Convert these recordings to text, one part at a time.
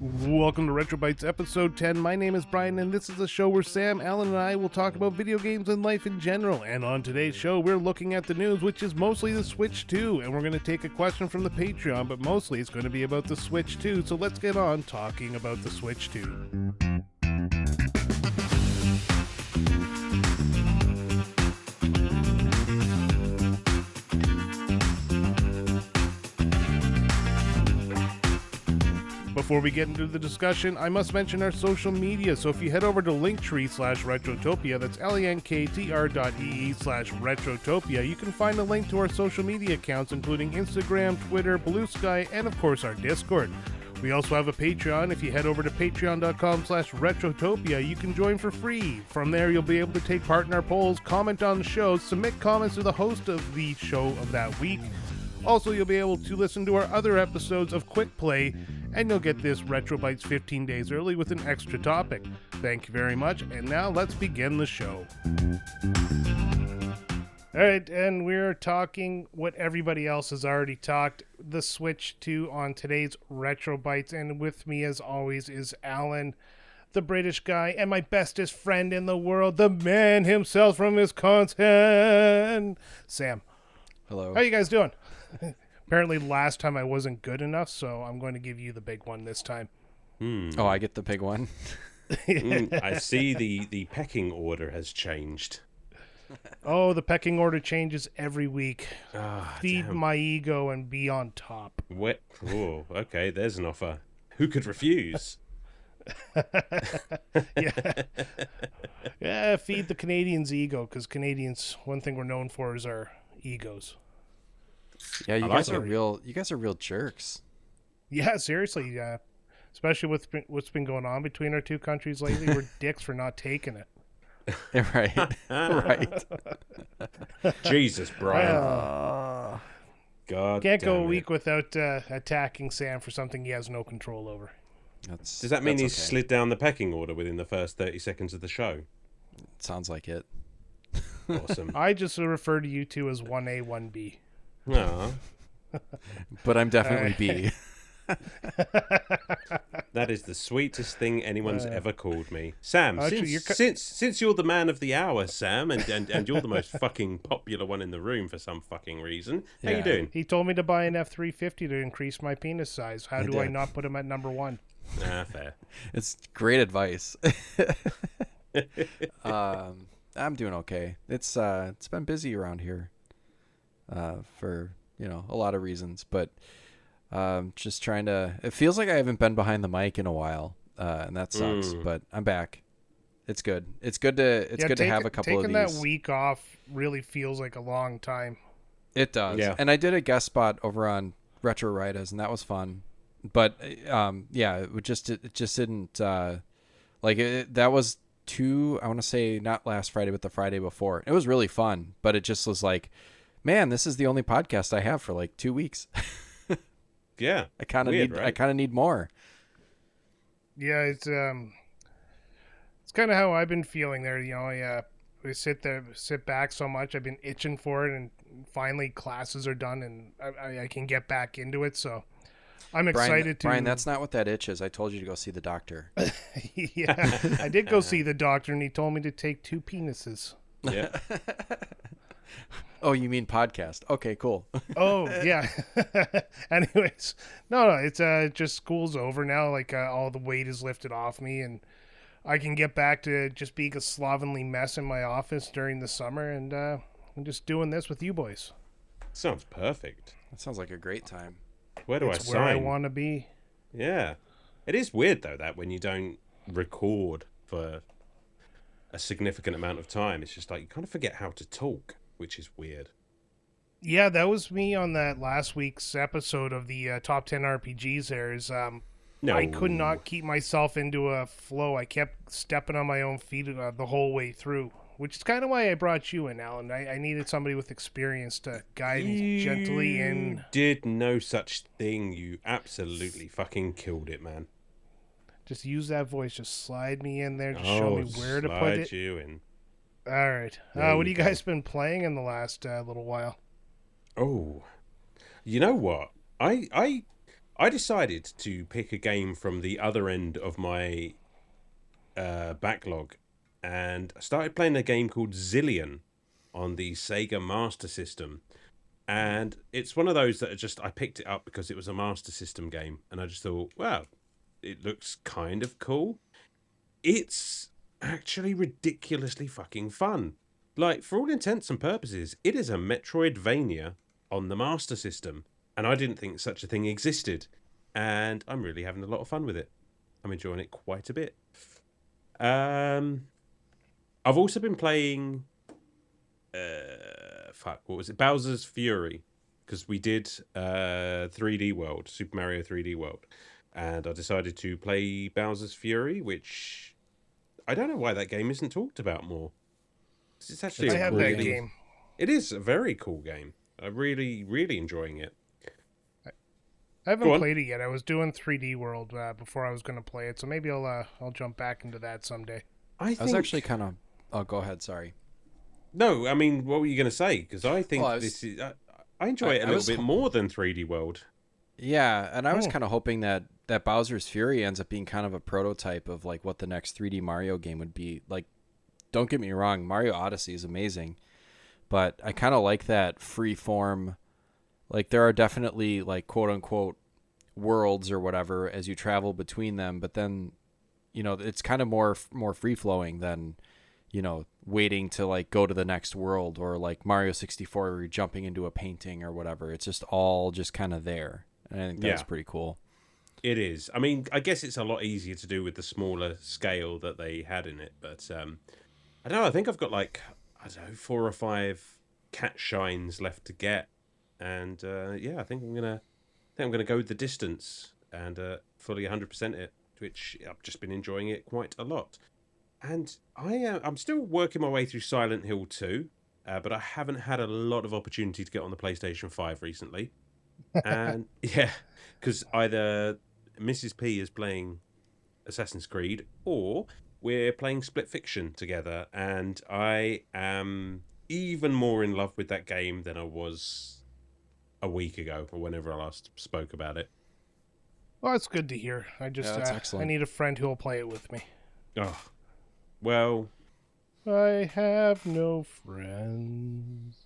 Welcome to RetroBytes episode 10. My name is Brian, and this is a show where Sam, Alan, and I will talk about video games and life in general. And on today's show, we're looking at the news, which is mostly the Switch 2. And we're going to take a question from the Patreon, but mostly it's going to be about the Switch 2. So let's get on talking about the Switch 2. Before we get into the discussion, I must mention our social media. So if you head over to linktree/Retrotopia, that's linktr.ee/Retrotopia, you can find a link to our social media accounts, including Instagram, Twitter, Blue Sky, and of course our Discord. We also have a Patreon. If you head over to patreon.com/Retrotopia, you can join for free. From there, you'll be able to take part in our polls, comment on the show, submit comments to the host of the show of that week. Also, you'll be able to listen to our other episodes of Quick Play, and you'll get this RetroBytes 15 days early with an extra topic. Thank you very much, and now let's begin the show. Alright, and we're talking what everybody else has already talked, the Switch 2 on today's RetroBytes, and with me as always is Alan, the British guy, and my bestest friend in the world, the man himself from Wisconsin, Sam. Hello. How you guys doing? Apparently last time I wasn't good enough, so I'm going to give you the big one this time. Oh, I get the big one? I see the pecking order has changed. Oh, the pecking order changes every week. Ah, Feed damn. my ego and be on top. Oh, okay, there's an offer. Who could refuse? Yeah, feed the Canadians' ego, because Canadians, one thing we're known for is our egos. Yeah, you guys are real jerks. Yeah, seriously, especially with what's been going on between our two countries lately. We're dicks for not taking it. Right. Right. Jesus, Brian. God Can't go a damn it. week without attacking Sam for something he has no control over. Does that mean that's he okay. slid down the pecking order within the first 30 seconds of the show? Sounds like it. Awesome. I just refer to you two as 1A, 1B. Aw, But I'm definitely B. that is the sweetest thing anyone's ever called me. Sam, Actually, since you're the man of the hour, Sam, and you're the most fucking popular one in the room for some fucking reason, how you Yeah. doing? He told me to buy an F-350 to increase my penis size. How do I did. not put him at number one? Fair. It's great advice. I'm doing okay. It's been busy around here for, a lot of reasons, but just trying to, it feels like I haven't been behind the mic in a while, and that sucks, but I'm back. It's good. It's good to have a couple of these. Taking that week off really feels like a long time. It does. Yeah. And I did a guest spot over on RetroBytes, and that was fun. But it just didn't that was I want to say not last Friday, but the Friday before. It was really fun, but it just was like, man, this is the only podcast I have for like 2 weeks. Yeah. I kind of Weird, need right? I kind of need more. Yeah, it's kind of how I've been feeling there. I sit back so much. I've been itching for it, and finally classes are done, and I can get back into it. So I'm excited to. Brian, that's not what that itch is. I told you to go see the doctor. Yeah, I did go see the doctor, and he told me to take 2 penises. Yeah. Oh, you mean podcast? Okay, cool. Oh, yeah. Anyways, no, it's just school's over now. Like all the weight is lifted off me, and I can get back to just being a slovenly mess in my office during the summer, and I'm just doing this with you boys. Sounds perfect. That sounds like a great time. Where do It's I where I sign? want to be. Yeah. It is weird, though, that when you don't record for a significant amount of time, it's just like you kind of forget how to talk, which is weird. Yeah, that was me on that last week's episode of the top 10 RPGs. No. I could not keep myself into a flow. I kept stepping on my own feet the whole way through, which is kind of why I brought you in, Alan. I needed somebody with experience to guide me gently in. Did no such thing. You absolutely fucking killed it, man. Just use that voice. Just slide me in there. Just show me where to put it. You in. All right. There What you have you guys been playing in the last little while? Oh, you know what? I I decided to pick a game from the other end of my backlog, and I started playing a game called Zillion on the Sega Master System. And it's one of those that I picked it up because it was a Master System game, and I just thought, wow, it looks kind of cool. It's actually ridiculously fucking fun. Like, for all intents and purposes, it is a Metroidvania on the Master System, and I didn't think such a thing existed. And I'm really having a lot of fun with it. I'm enjoying it quite a bit. I've also been playing what was it? Bowser's Fury, because we did 3D World, Super Mario 3D World, and I decided to play Bowser's Fury, which I don't know why that game isn't talked about more. It's actually I have that game. It is a very cool game. I'm really, really enjoying it. I haven't played it yet. I was doing 3D World before I was going to play it, so maybe I'll jump back into that someday. I was actually kind of... Oh, go ahead. Sorry. No, I mean, what were you going to say? Because I think this is... I enjoy it a little bit more than 3D World. Yeah, and I was kind of hoping that Bowser's Fury ends up being kind of a prototype of like what the next 3D Mario game would be. Like, don't get me wrong, Mario Odyssey is amazing, but I kind of like that free form. Like, there are definitely like quote unquote worlds or whatever as you travel between them, but then, you know, it's kind of more free flowing than, you know, waiting to like go to the next world, or like Mario 64 where you're jumping into a painting or whatever. It's just all just kind of there. And I think that's pretty cool. It is. I mean, I guess it's a lot easier to do with the smaller scale that they had in it. But I don't know. I think I've got like, I don't know, 4 or 5 cat shines left to get, and I think I'm gonna go the distance and fully 100% it, which I've just been enjoying it quite a lot. And I'm still working my way through Silent Hill 2, but I haven't had a lot of opportunity to get on the PlayStation 5 recently. And yeah, because either Mrs. P is playing Assassin's Creed or we're playing Split Fiction together, and I am even more in love with that game than I was a week ago or whenever I last spoke about it. Well, that's good to hear. I just I need a friend who will play it with me. Oh, well, I have no friends.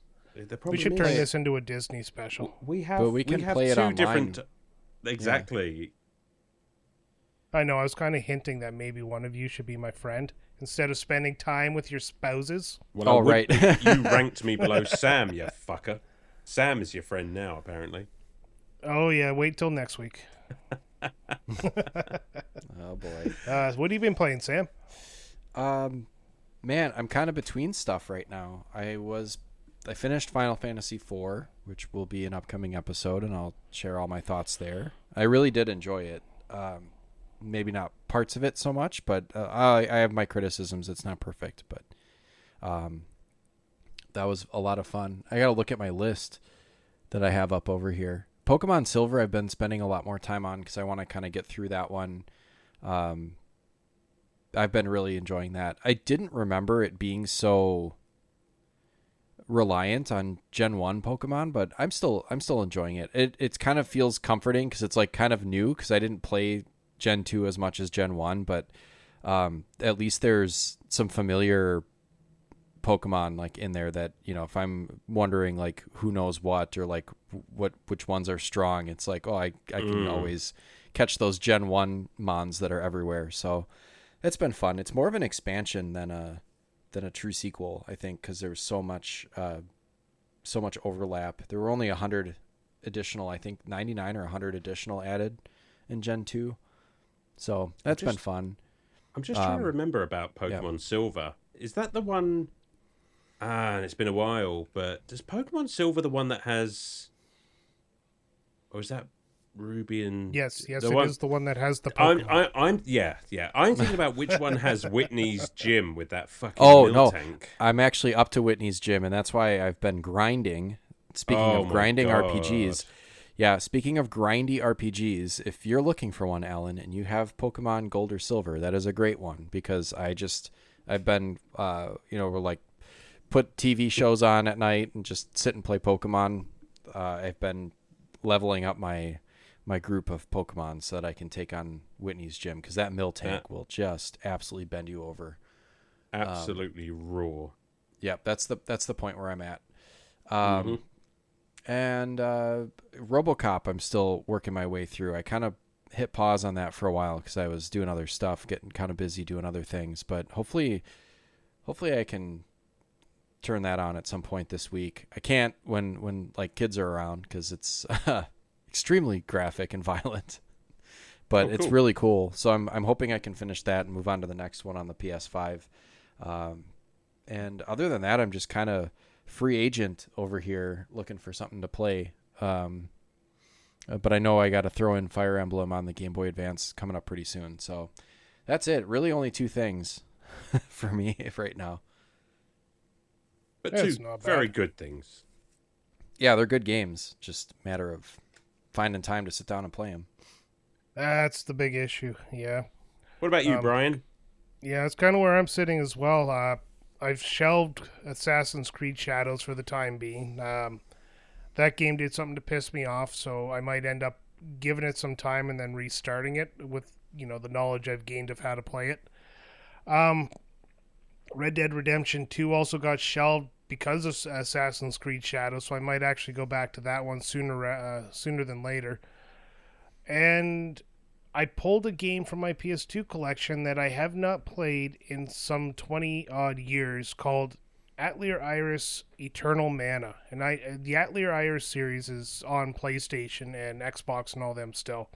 We should turn this into a Disney special. We can play it online. Different... Exactly. Yeah. I know. I was kind of hinting that maybe one of you should be my friend instead of spending time with your spouses. Well, right. You ranked me below Sam, you fucker. Sam is your friend now, apparently. Oh, yeah. Wait till next week. Oh, boy. What have you been playing, Sam? Man, I'm kind of between stuff right now. I finished Final Fantasy IV, which will be an upcoming episode, and I'll share all my thoughts there. I really did enjoy it. Maybe not parts of it so much, but I have my criticisms. It's not perfect, but that was a lot of fun. I got to look at my list that I have up over here. Pokemon Silver I've been spending a lot more time on because I want to kind of get through that one. I've been really enjoying that. I didn't remember it being so reliant on Gen 1 Pokemon, but I'm still enjoying it. It kind of feels comforting because it's like kind of new because I didn't play Gen 2 as much as Gen 1, but at least there's some familiar Pokemon like in there that, you know, if I'm wondering like who knows what or like which ones are strong, it's like, oh, I can always catch those Gen 1 mons that are everywhere. So it's been fun. It's more of an expansion than a true sequel, I think, because there's so much overlap. There were only 100 additional, I think 99 or 100 additional added in Gen 2. So that's been fun. I'm just trying to remember about Pokemon Silver. Is that the one? And it's been a while, but does Pokemon Silver the one that has, or is that Ruby and... Yes, it is the one that has the Pokemon. I'm thinking about which one has Whitney's gym with that fucking tank. I'm actually up to Whitney's gym, and that's why I've been grinding. Speaking of grinding RPGs, speaking of grindy RPGs, if you're looking for one, Alan, and you have Pokemon Gold or Silver, that is a great one because I've been like put TV shows on at night and just sit and play Pokemon. I've been leveling up my my group of Pokemon so that I can take on Whitney's gym, because that mill tank will just absolutely bend you over. Absolutely raw. Yep, that's the point where I'm at. Mm-hmm. And RoboCop, I'm still working my way through. I kind of hit pause on that for a while because I was doing other stuff, getting kind of busy doing other things. But hopefully I can turn that on at some point this week. I can't when like kids are around because it's extremely graphic and violent. But it's really cool. So I'm hoping I can finish that and move on to the next one on the PS5. And other than that, I'm just kind of free agent over here looking for something to play. But I know I got to throw in Fire Emblem on the Game Boy Advance coming up pretty soon. So that's it. Really only 2 things for me right now. But That's 2 not bad. very good things. Yeah, they're good games. Just a matter of finding time to sit down and play them. That's the big issue. Yeah. What about you, Brian? Yeah, it's kind of where I'm sitting as well. I've shelved Assassin's Creed Shadows for the time being. That game did something to piss me off, so I might end up giving it some time and then restarting it with, the knowledge I've gained of how to play it. Red Dead Redemption 2 also got shelved because of Assassin's Creed Shadows, so I might actually go back to that one sooner than later. And I pulled a game from my PS2 collection that I have not played in some 20-odd years called Atelier Iris Eternal Mana. And the Atelier Iris series is on PlayStation and Xbox and all them still.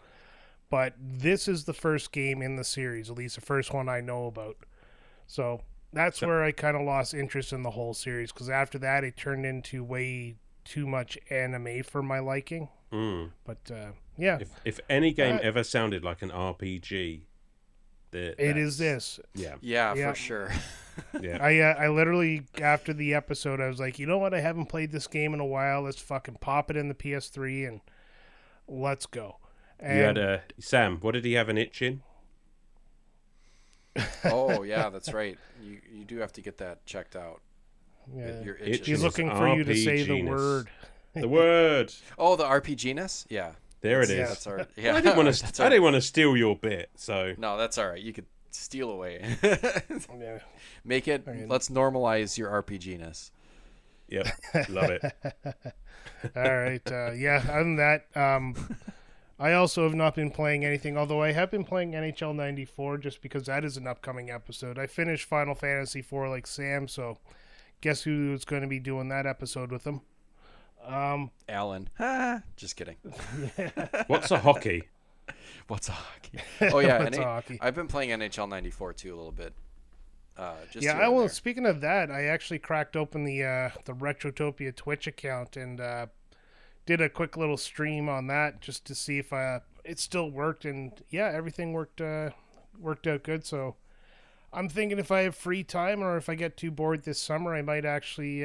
But this is the first game in the series, at least the first one I know about. So that's where I kind of lost interest in the whole series, because after that it turned into way too much anime for my liking. But yeah, if any game ever sounded like an RPG, it is this. Yeah, for sure. Yeah. I literally, after the episode, I was like, you know what? I haven't played this game in a while. Let's fucking pop it in the PS3 and let's go. And You had Sam. What did he have an itch in? Oh yeah, that's right. You do have to get that checked out. yeah, Your Itch itches. he's is looking for you to say the RPG-ness. word. The word. Oh, the RPG-ness? Yeah. There it is. Yeah. That's our, yeah. I didn't want That's to. I didn't want to steal your bit. So No, that's all right. You could steal away. Yeah. Make it. Let's normalize your RPG-ness. yep, love it. All right. Yeah. Other than that, I also have not been playing anything, although I have been playing NHL 94 just because that is an upcoming episode. I finished Final Fantasy 4 like Sam, so guess who's going to be doing that episode with him? Alan. Just kidding. What's a hockey? What's a hockey? Oh yeah, What's a hockey? I've been playing NHL 94 too a little bit. Just Yeah, here and well, there. speaking of that, I actually cracked open the Retrotopia Twitch account and did a quick little stream on that just to see if it still worked, and yeah, everything worked out good. So I'm thinking if I have free time or if I get too bored this summer, I might actually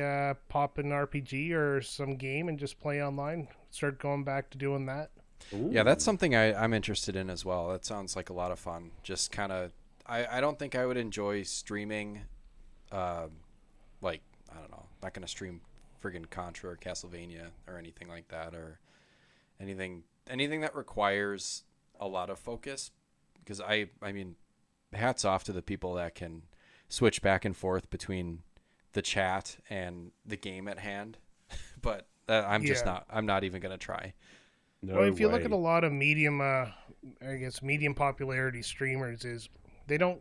pop an RPG or some game and just play online. Start going back to doing that. Ooh. Yeah, that's something I'm interested in as well. That sounds like a lot of fun. Just kind of, I don't think I would enjoy streaming, like, I don't know, not going to stream friggin' Contra or Castlevania or anything like that, or anything that requires a lot of focus, because I mean, hats off to the people that can switch back and forth between the chat and the game at hand, but I'm not even going to try. No Well, if you look way. at a lot of medium popularity streamers, is they don't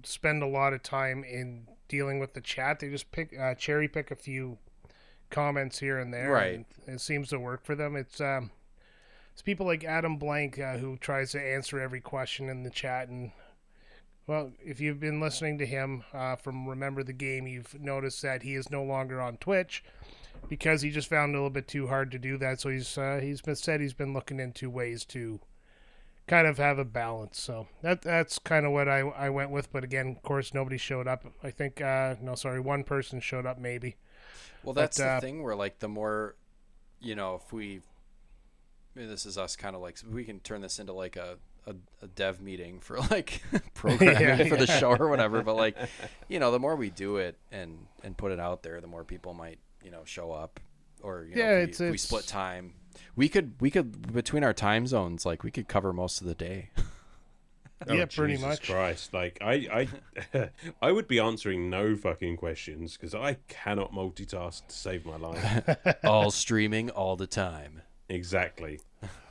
spend a lot of time in dealing with the chat. They just cherry pick a few comments here and there, Right. and it seems to work for them. It's people like Adam Blank who tries to answer every question in the chat, and well, if you've been listening to him from Remember the Game, you've noticed that he is no longer on Twitch because he just found it a little bit too hard to do that. So he's been looking into ways to kind of have a balance. So that's kind of what I went with. But again, of course, nobody showed up. I think one person showed up maybe. Well, that's the thing where, like, the more, if this is us kind of like, we can turn this into like a dev meeting for like programming for the show or whatever. But like, the more we do it and put it out there, the more people might, show up, or, if we split time, We could between our time zones, like we could cover most of the day. Yeah, pretty Jesus much. Christ, like I I would be answering no fucking questions because I cannot multitask to save my life. All streaming all the time. Exactly.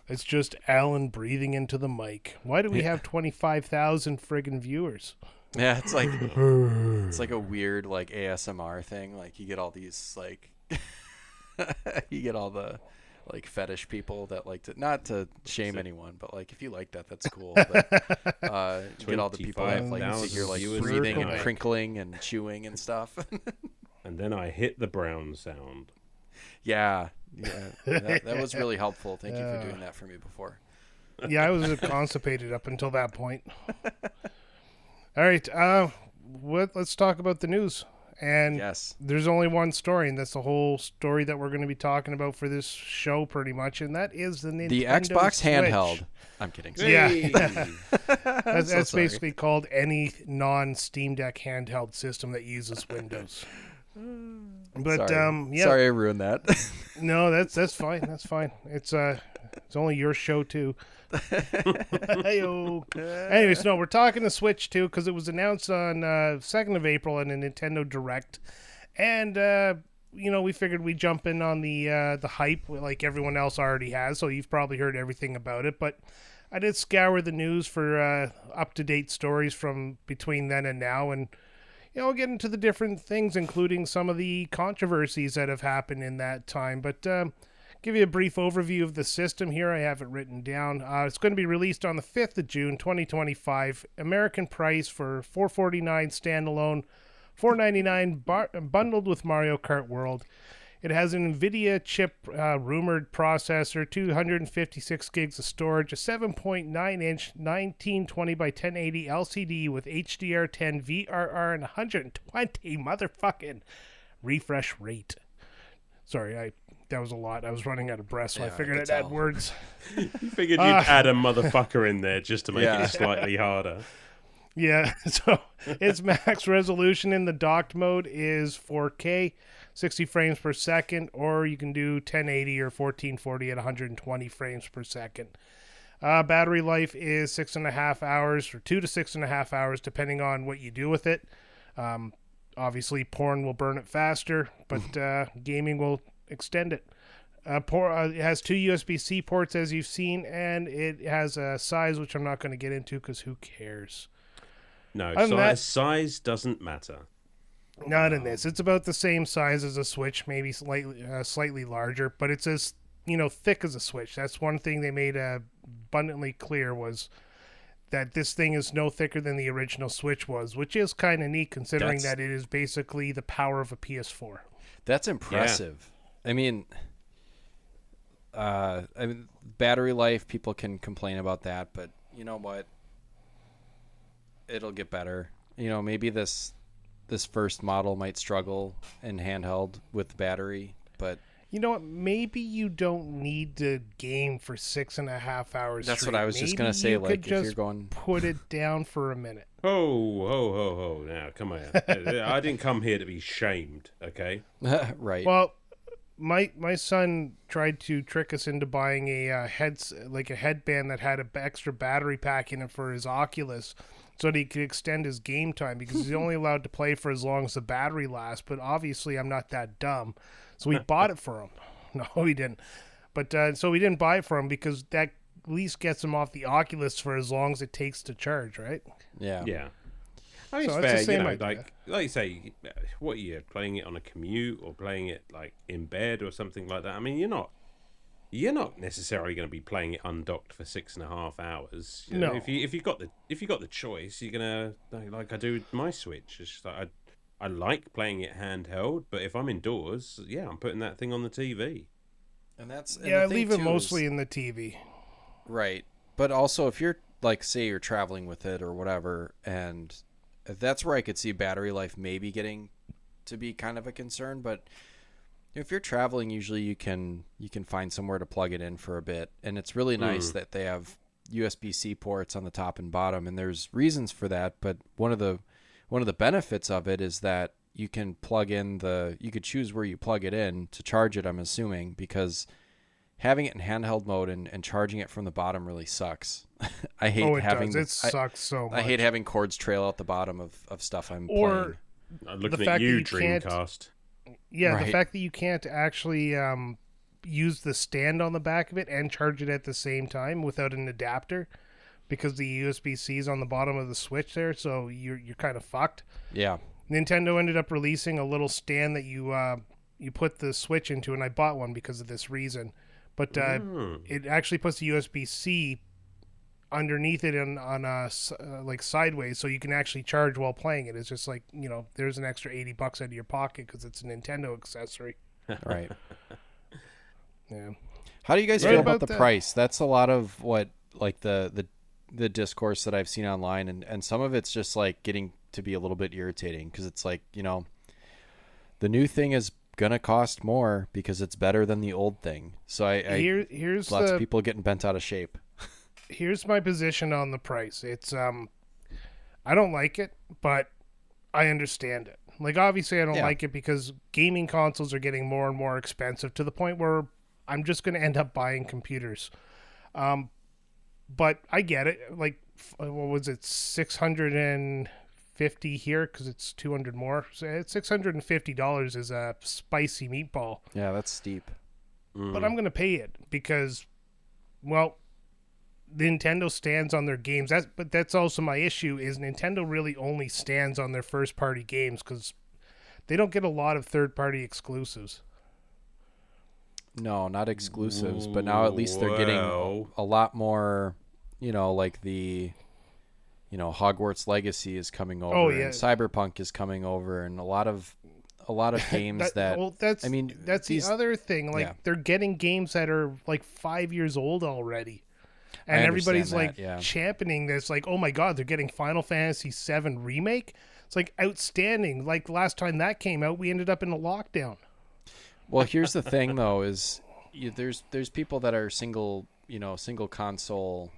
It's just Alan breathing into the mic. Why do we have 25,000 friggin' viewers? Yeah, it's like a weird like ASMR thing. Like you get all these like you get all the like fetish people that like to, not to shame anyone, but like if you like that, that's cool. But, you get all the people that like to hear like breathing and crinkling and chewing and stuff. And then I hit the brown sound. Yeah, that was really helpful. Thank you for doing that for me before. Yeah, I was constipated up until that point. All right, let's talk about the news. And yes, there's only one story, and that's the whole story that we're going to be talking about for this show, pretty much, and that is the Xbox Switch. handheld. I'm kidding. Yeah, that's sorry. basically called any non-Steam Deck handheld system that uses Windows. But sorry. yeah, Sorry I ruined that. no, that's fine. That's fine. It's only your show too. Hey-o. Anyways, no, we're talking the Switch too because it was announced on 2nd of April in a Nintendo Direct, and we figured we'd jump in on the hype like everyone else already has. So you've probably heard everything about it, but I did scour the news for up-to-date stories from between then and now, and we'll get into the different things, including some of the controversies that have happened in that time. But give you a brief overview of the system here. I have it written down. It's going to be released on the 5th of June, 2025. American price for $449 standalone, $499 bundled with Mario Kart World. It has an NVIDIA chip rumored processor, 256 gigs of storage, a 7.9-inch 1920 by 1080 LCD with HDR10, VRR, and 120 motherfucking refresh rate. Sorry, that was a lot. I was running out of breath, so I figured I'd add words. You figured you'd add a motherfucker in there just to make it slightly harder. Yeah, so its max resolution in the docked mode is 4K, 60 frames per second, or you can do 1080 or 1440 at 120 frames per second. Battery life is 6.5 hours, or 2 to 6.5 hours, depending on what you do with it. Obviously, porn will burn it faster, but gaming will extend it. It has 2 USB-C ports, as you've seen, and it has a size, which I'm not going to get into because who cares? No, size doesn't matter. Not in this. It's about the same size as a Switch, maybe slightly larger, but it's as thick as a Switch. That's one thing they made abundantly clear, was that this thing is no thicker than the original Switch was, which is kind of neat considering that it is basically the power of a PS4. That's impressive. Yeah. I mean, battery life, people can complain about that, but you know what? It'll get better. Maybe this first model might struggle in handheld with battery, but you know what? Maybe you don't need to game for 6.5 hours. That's straight. what I was just gonna say. Like, if you're going, put it down for a minute. Oh! Now, come on. I didn't come here to be shamed. Okay. Right. Well, my son tried to trick us into buying a headband that had an extra battery pack in it for his Oculus, so that he could extend his game time, because he's only allowed to play for as long as the battery lasts. But obviously, I'm not that dumb, so we bought it for him. No, we didn't. But so we didn't buy it for him because that at least gets him off the Oculus for as long as it takes to charge, right? Yeah. Yeah. I mean, So it's it's the fair, same idea. like you say, what are you playing it on a commute or playing it like in bed or something like that? I mean, you're not necessarily going to be playing it undocked for 6.5 hours. You know, No. if you got the choice, you're gonna, like I do with my Switch. It's just like I like playing it handheld, but if I'm indoors, yeah, I'm putting that thing on the TV. And I leave it mostly in the TV. Right. But also, if you're like, say you're traveling with it or whatever, and that's where I could see battery life maybe getting to be kind of a concern. But if you're traveling, usually you can find somewhere to plug it in for a bit, and it's really nice that they have USB-C ports on the top and bottom, and there's reasons for that. But one of the benefits of it is that you can you could choose where you plug it in to charge it, I'm assuming, because having it in handheld mode and charging it from the bottom really sucks. I hate Oh, it having does. It sucks so much. I hate having cords trail out the bottom of stuff I'm Or playing. I'm the looking at fact that you, you can't. Dreamcast. Yeah, the Right. fact that you can't actually use the stand on the back of it and charge it at the same time without an adapter, because the USB-C is on the bottom of the Switch there, so you're kind of fucked. Yeah. Nintendo ended up releasing a little stand that you put the Switch into, and I bought one because of this reason. But it actually puts the USB-C underneath it on like sideways, so you can actually charge while playing it. It's just like, there's an extra $80 out of your pocket because it's a Nintendo accessory. Right. Yeah. How do you guys Right feel about about the that. price? That's a lot of what like the discourse that I've seen online, and some of it's just like getting to be a little bit irritating because it's like, the new thing is gonna cost more because it's better than the old thing. So Here's lots of people getting bent out of shape. Here's my position on the price. It's I don't like it, but I understand it. Like, obviously I don't Yeah. like it because gaming consoles are getting more and more expensive to the point where I'm just going to end up buying computers. But I get it. Like, what was it, 650 here because it's 200 more. So it's $650 is a spicy meatball. Yeah, that's steep. But I'm going to pay it because, well, Nintendo stands on their games. But that's also my issue is Nintendo really only stands on their first party games because they don't get a lot of third party exclusives. No, not exclusives, but now at least they're getting a lot more, like the Hogwarts Legacy is coming over, Oh, yeah. and Cyberpunk is coming over, and a lot of games that's these, the other thing. Like, yeah. they're getting games that are like 5 years old already. And I everybody's understand like that, yeah. championing this, like, oh my god, they're getting Final Fantasy VII Remake. It's like outstanding. Like, last time that came out, we ended up in a lockdown. Well, here's the thing though, is there's people that are single console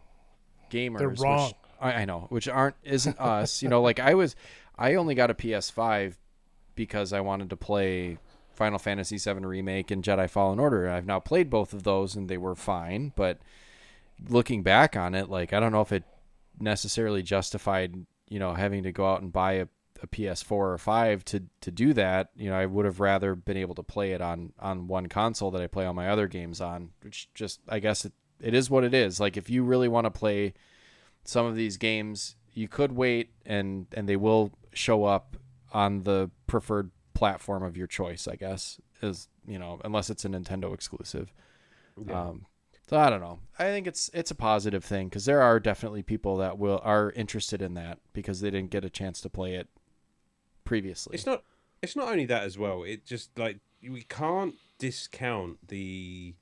gamers. They're wrong. Which, I know, which isn't us. Like I only got a PS5 because I wanted to play Final Fantasy VII Remake and Jedi Fallen Order. I've now played both of those and they were fine, but looking back on it, like, I don't know if it necessarily justified, having to go out and buy a PS4 or 5 to do that. I would have rather been able to play it on one console that I play all my other games on, which just, I guess it is what it is. Like, if you really want to play some of these games, you could wait and they will show up on the preferred platform of your choice, I guess, unless it's a Nintendo exclusive. Yeah. So I don't know. I think it's a positive thing because there are definitely people that are interested in that because they didn't get a chance to play it previously. It's not only that as well. It just, like, we can't discount the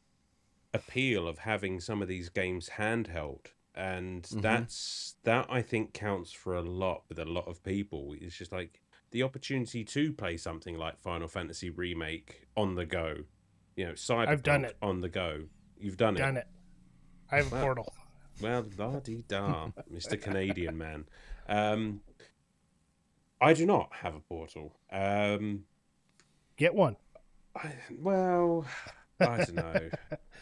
appeal of having some of these games handheld, and that I think counts for a lot with a lot of people. It's just like the opportunity to play something like Final Fantasy Remake on the go, Cyberpunk I've done it. on the go. You've done it. I have a Portal. Well, la-dee-da, Mr. Canadian man. I do not have a Portal. Get one. I don't know.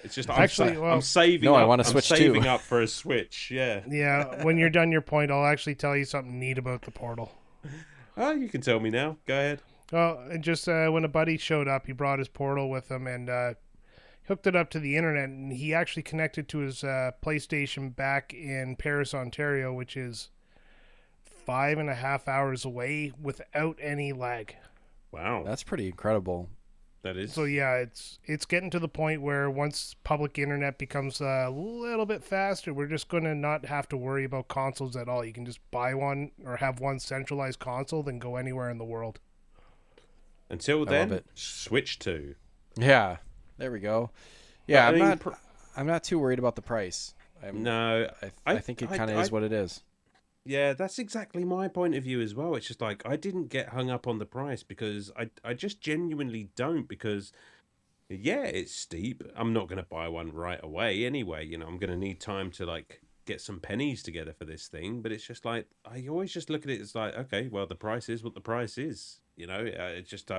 It's just Actually, I'm saving. No, up. I want to I'm switch saving too. up for a Switch. Yeah. Yeah, when you're done your point, I'll actually tell you something neat about the Portal. Oh, you can tell me now. Go ahead. Well, it just when a buddy showed up, he brought his Portal with him and hooked it up to the internet, and he actually connected to his PlayStation back in Paris, Ontario, which is 5.5 hours away without any lag. Wow, That's pretty incredible. that is. So yeah, it's getting to the point where once public internet becomes a little bit faster, we're just going to not have to worry about consoles at all. You can just buy one or have one centralized console, then go anywhere in the world. Until love then, it. Switch 2. Yeah, there we go. Yeah, But, I mean, I'm not too worried about the price. No, I think it kind of is what it is. Yeah, that's exactly my point of view as well. It's just like I didn't get hung up on the price because I just genuinely don't, because yeah, it's steep. I'm not going to buy one right away anyway. I'm going to need time to, like, get some pennies together for this thing. But it's just like I always just look at it as like, okay, well, the price is what the price is. It's just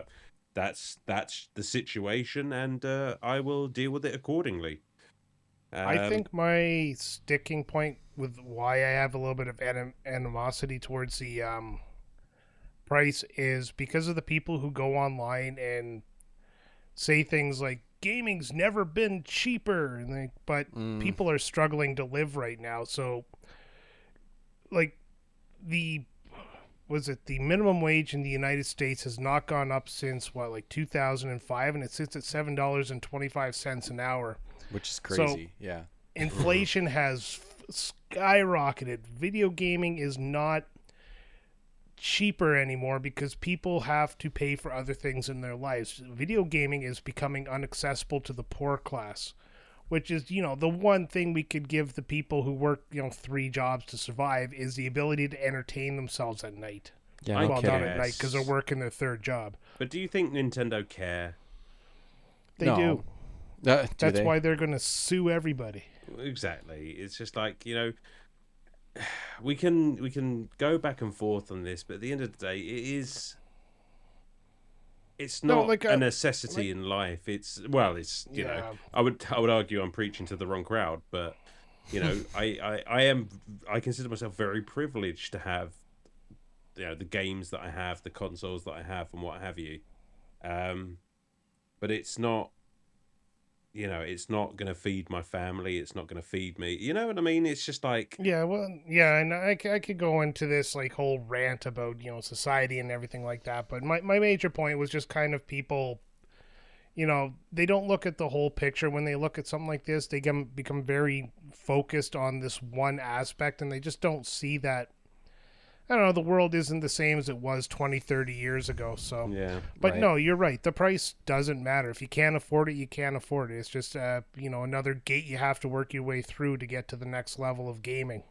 that's the situation, and I will deal with it accordingly. I think my sticking point with why I have a little bit of animosity towards the price is because of the people who go online and say things like gaming's never been cheaper, but people are struggling to live right now. So, like the the minimum wage in the United States has not gone up since like 2005, and it sits at $7.25 an hour, which is crazy. So, yeah, inflation has skyrocketed. Video gaming is not cheaper anymore because people have to pay for other things in their lives. Video gaming is becoming inaccessible to the poor class, which is, the one thing we could give the people who work, 3 jobs to survive is the ability to entertain themselves at night. Yeah, well, not at night because they're working their 3rd job. But do you think Nintendo care? They No. do. That's why they're going to sue everybody. Exactly. It's just like, we can go back and forth on this, but at the end of the day, it's not a necessity in life. It's you know, I would argue I'm preaching to the wrong crowd, but I consider myself very privileged to have the games that I have, the consoles that I have, and what have you. But it's not. It's not going to feed my family. It's not going to feed me. You know what I mean? It's just like... and I could go into this like whole rant about, society and everything like that. But my major point was just kind of people, they don't look at the whole picture. When they look at something like this, they become very focused on this one aspect, and they just don't see that, I don't know, the world isn't the same as it was 20, 30 years ago. So, yeah. But no, you're right. The price doesn't matter. If you can't afford it, you can't afford it. It's just, another gate you have to work your way through to get to the next level of gaming.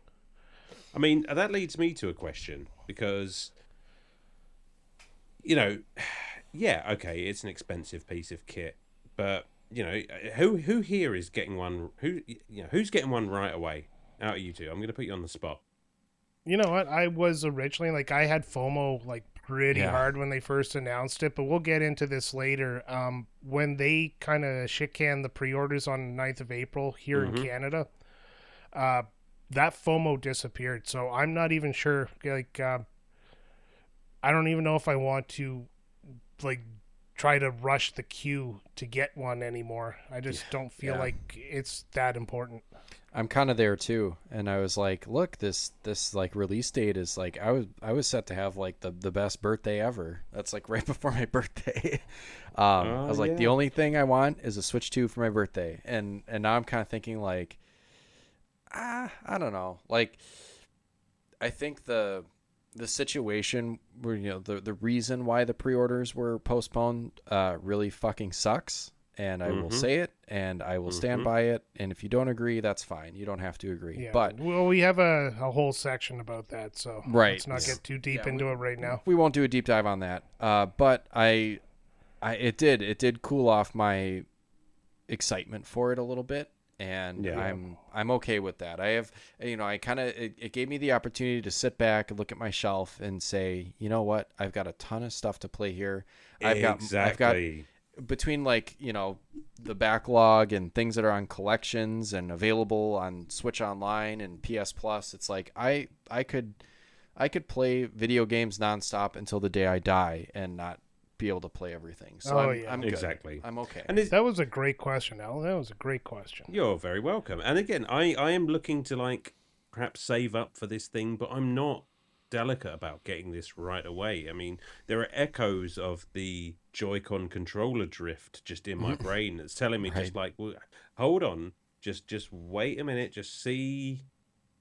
I mean, that leads me to a question because, yeah, okay, it's an expensive piece of kit, but, who here is getting one? Who's getting one right away out of you two? I'm going to put you on the spot. You know what? I was originally, I had FOMO, pretty hard when they first announced it, but we'll get into this later. When they kind of shit-canned the pre-orders on the 9th of April here in Canada, that FOMO disappeared, so I'm not even sure, I don't even know if I want to, try to rush the queue to get one anymore. I just don't feel like it's that important. I'm kind of there too, and I was like, look, this release date is I was set to have the best birthday ever. That's right before my birthday. I was like, the only thing I want is a Switch 2 for my birthday, and now I'm kind of thinking I don't know. I think the situation where the reason why the pre-orders were postponed really fucking sucks. And I will say it, and I will stand by it. And if you don't agree, that's fine. You don't have to agree. Yeah. But we have a whole section about that, so let's not get too deep into it right now. We won't do a deep dive on that. But it did cool off my excitement for it a little bit, and I'm okay with that. I have, it gave me the opportunity to sit back and look at my shelf and say, you know what, I've got a ton of stuff to play here. I've got between the backlog and things that are on collections and available on Switch Online and PS Plus, it's I could play video games nonstop until the day I die and not be able to play everything. So I'm good. Exactly. I'm okay. And that was a great question, Al. That was a great question. You're very welcome. And again, I am looking to perhaps save up for this thing, but I'm not delicate about getting this right away. I mean, there are echoes of the Joy-Con controller drift just in my brain that's telling me well, hold on, just wait a minute, just see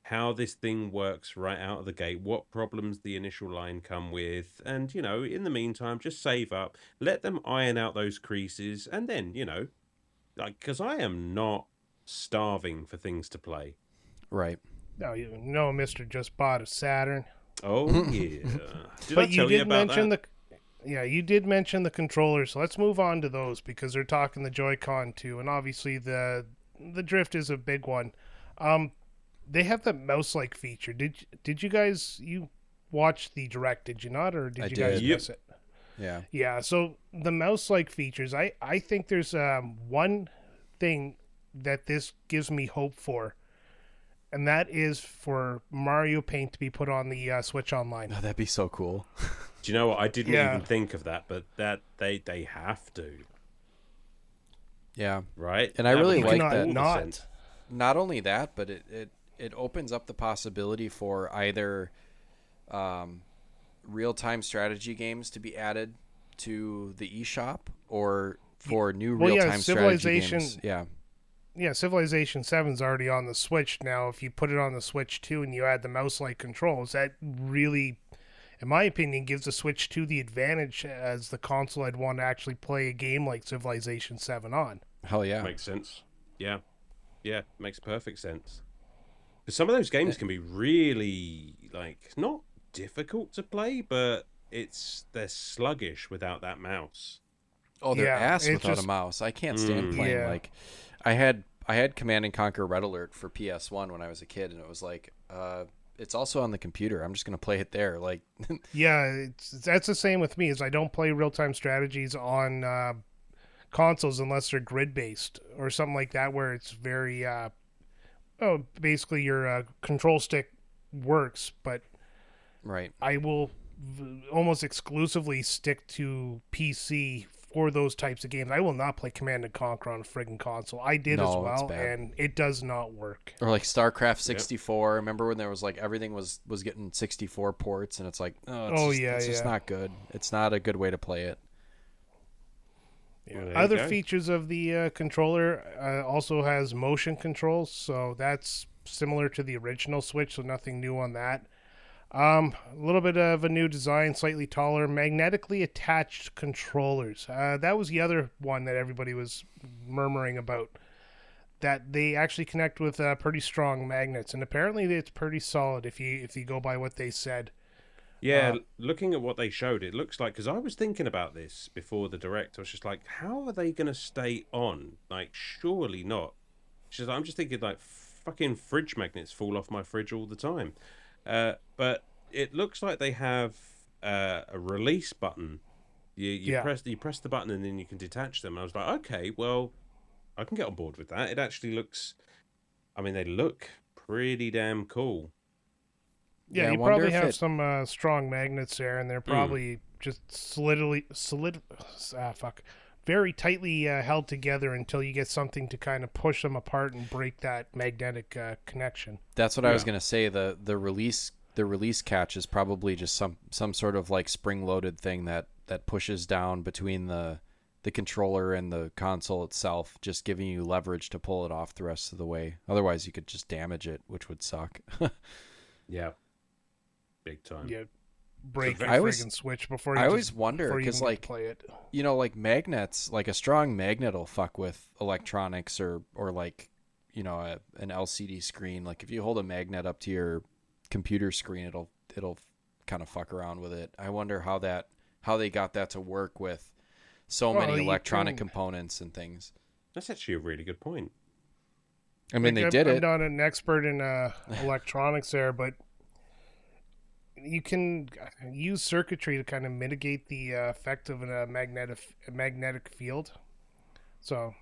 how this thing works right out of the gate, what problems the initial line come with, and in the meantime, just save up, let them iron out those creases, and then because I am not starving for things to play. Right. No, Mr. Just bought a Saturn. Oh yeah. But you did mention you did mention the controllers. So let's move on to those because they're talking the Joy-Con too, and obviously the drift is a big one. They have the mouse-like feature. Did you guys watch the direct? Did you not, or did you guys miss it? Yeah. Yeah. So the mouse-like features, I think there's one thing that this gives me hope for, and that is for Mario Paint to be put on the Switch Online. Oh, that'd be so cool. Do you know what? I didn't Yeah. even think of that, but that they have to, Yeah. right? And I That really would You make like cannot all the not. sense. Not only that, but it opens up the possibility for either real-time strategy games to be added to the eShop, or for new Well, yeah, real-time strategy Civilization. games. Yeah. Yeah, Civilization 7 is already on the Switch now. If you put it on the Switch 2 and you add the mouse-like controls, that really, in my opinion, gives the Switch 2 the advantage as the console I'd want to actually play a game like Civilization 7 on. Hell yeah. Makes sense. Yeah, yeah, makes perfect sense. Because some of those games can be really like not difficult to play, but they're sluggish without that mouse. Oh, they're Yeah, ass it's without a just- mouse. I can't stand playing Yeah. like I had Command and Conquer Red Alert for PS1 when I was a kid, and it was like it's also on the computer. I'm just gonna play it there. Like Yeah, that's the same with me. Is I don't play real-time strategies on consoles unless they're grid-based or something like that, where it's very basically your control stick works, but right. I will almost exclusively stick to PC for those types of games. I will not play Command and Conquer on a friggin' console. I did as No, it's well, bad. and it does not work. Or like StarCraft 64. Remember when there was like everything was getting 64 ports, and it's like, it's just not good. It's not a good way to play it. Yeah. Well, there you Other go. features of the controller also has motion controls, so that's similar to the original Switch, so nothing new on that. A little bit of a new design, slightly taller, magnetically attached controllers. That was the other one that everybody was murmuring about. That they actually connect with pretty strong magnets, and apparently it's pretty solid if you go by what they said. Yeah, looking at what they showed, it looks like, because I was thinking about this before the direct, I was just like, how are they going to stay on? Like, surely not. I'm just thinking, like, fucking fridge magnets fall off my fridge all the time. But it looks like they have a release button. You press the button and then you can detach them. I was like, okay, well, I can get on board with that. It actually looks, I mean, they look pretty damn cool. Yeah, I you wonder probably if have it- some strong magnets there, and they're probably just very tightly held together until you get something to kind of push them apart and break that magnetic connection. That's what I was gonna say. The release catch is probably just some sort of like spring loaded thing that pushes down between the controller and the console itself, just giving you leverage to pull it off the rest of the way. Otherwise, you could just damage it, which would suck. Yeah. Big time. Yeah, break your I always- friggin' Switch before you I always just- wonder, before you 'cause, even get like, to play it. You know, like magnets, like a strong magnet will fuck with electronics or like, you know, an LCD screen. Like if you hold a magnet up to your computer screen, it'll kind of fuck around with it. I wonder how they got that to work with so Well, many you electronic can- components and things. That's actually a really good point. I mean, Like, they did I'm it. not an expert in electronics there, but you can use circuitry to kind of mitigate the effect of a magnetic field. So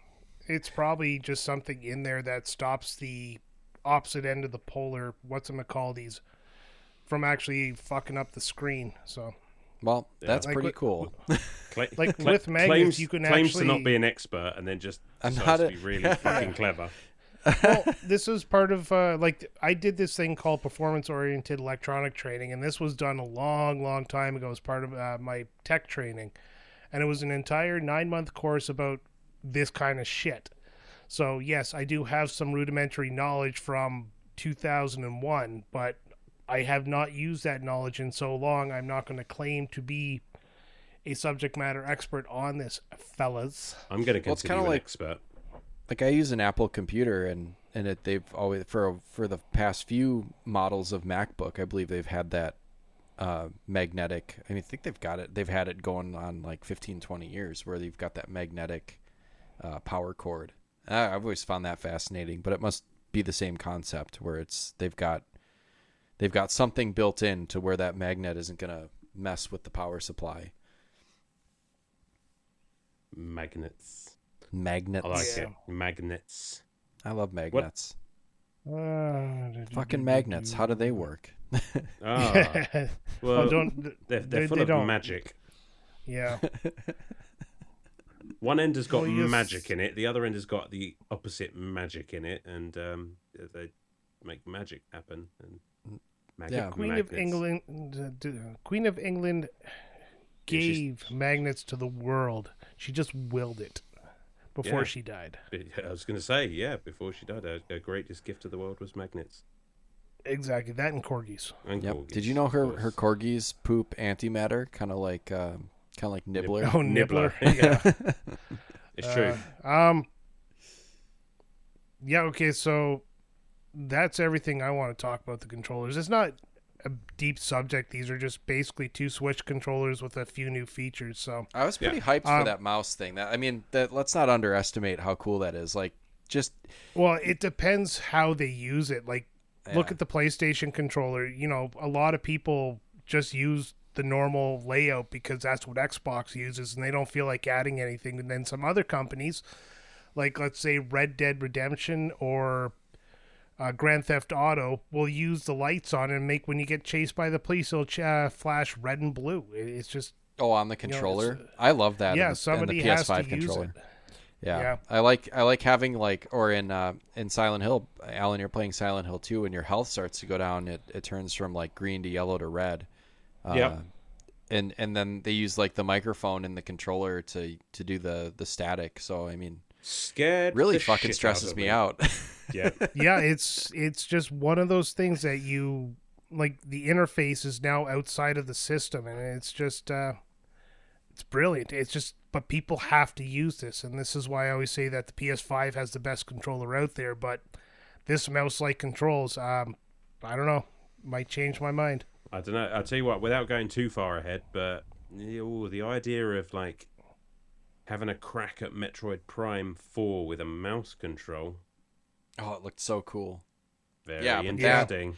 it's probably just something in there that stops the opposite end of the polar, these, from actually fucking up the screen. So Well, that's Like pretty what- cool. Like, with magnets, you can claims to actually- not be an expert and then just I'm decides not to be really fucking clever. well, this is part of I did this thing called performance-oriented electronic training, and this was done a long time ago as part of my tech training, and it was an entire 9-month course about this kind of shit. So yes, I do have some rudimentary knowledge from 2001, but I have not used that knowledge in so long. I'm not going to claim to be a subject matter expert on this, fellas. I'm going to Well, it's consider kinda you an like- expert. Like I use an Apple computer, and they've always for the past few models of MacBook, I believe they've had that magnetic. I mean, I think they've had it going on like 15, 20 years, where they've got that magnetic power cord. I've always found that fascinating, but it must be the same concept where they've got something built in to where that magnet isn't gonna mess with the power supply. Magnets. Magnets. I like Yeah. it. Magnets. I love magnets. Fucking Fucking magnets. How do they work? Ah, well, they're full of don't. magic. Yeah. One end has got Well, yes. magic in it. The other end has got the opposite magic in it, and they make magic happen. And Yeah. Queen magnets. of England. Queen of England gave magnets to the world. She just willed it before she died. I was going to say, before she died, her greatest gift to the world was magnets. Exactly, that and corgis. And Yep. corgis, Did you know of her course. corgis poop antimatter, kind of like Nibbler? Oh, Nibbler. Yeah, it's true. Yeah. Okay. So that's everything I want to talk about the controllers. It's not a deep subject. These are just basically two Switch controllers with a few new features. So I was pretty hyped for that mouse thing. Let's not underestimate how cool that is. Like, just well, it depends how they use it. Like, look at the PlayStation controller. You know, a lot of people just use the normal layout because that's what Xbox uses, and they don't feel like adding anything. And then some other companies, like let's say Red Dead Redemption or Grand Theft Auto, will use the lights on and make when you get chased by the police, it'll flash red and blue. It's just on the controller. I love that. Yeah, in somebody the has PS5 to controller. use it. Yeah. I like having or in Silent Hill, Alan, you're playing Silent Hill 2 and your health starts to go down. It turns from like green to yellow to red. And then they use like the microphone in the controller to do the static. So I mean, really fucking stresses me out. Yeah. Yeah, it's just one of those things that you like. The interface is now outside of the system, and it's just it's brilliant. It's just, but people have to use this, and this is why I always say that the PS5 has the best controller out there. But this mouse-like controls, I don't know, might change my mind. I don't know. I'll tell you what, without going too far ahead, but the idea of like having a crack at Metroid Prime 4 with a mouse control. Oh, it looked so cool. Very but interesting.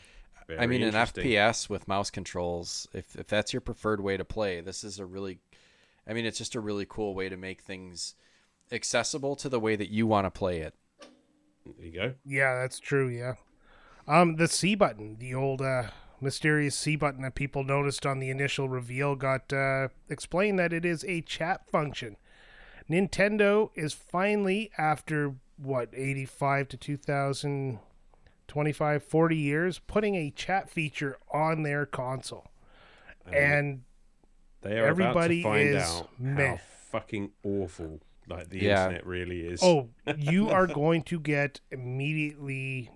I mean, an FPS with mouse controls, if that's your preferred way to play, this is it's just a really cool way to make things accessible to the way that you want to play it. There you go. Yeah, that's true, yeah. The C button, the old mysterious C button that people noticed on the initial reveal, got explained that it is a chat function. Nintendo is finally, after 85 to 2025, 40 years, putting a chat feature on their console. And they are everybody about to find is out meh. how fucking awful like the internet really is. Oh, you are going to get immediate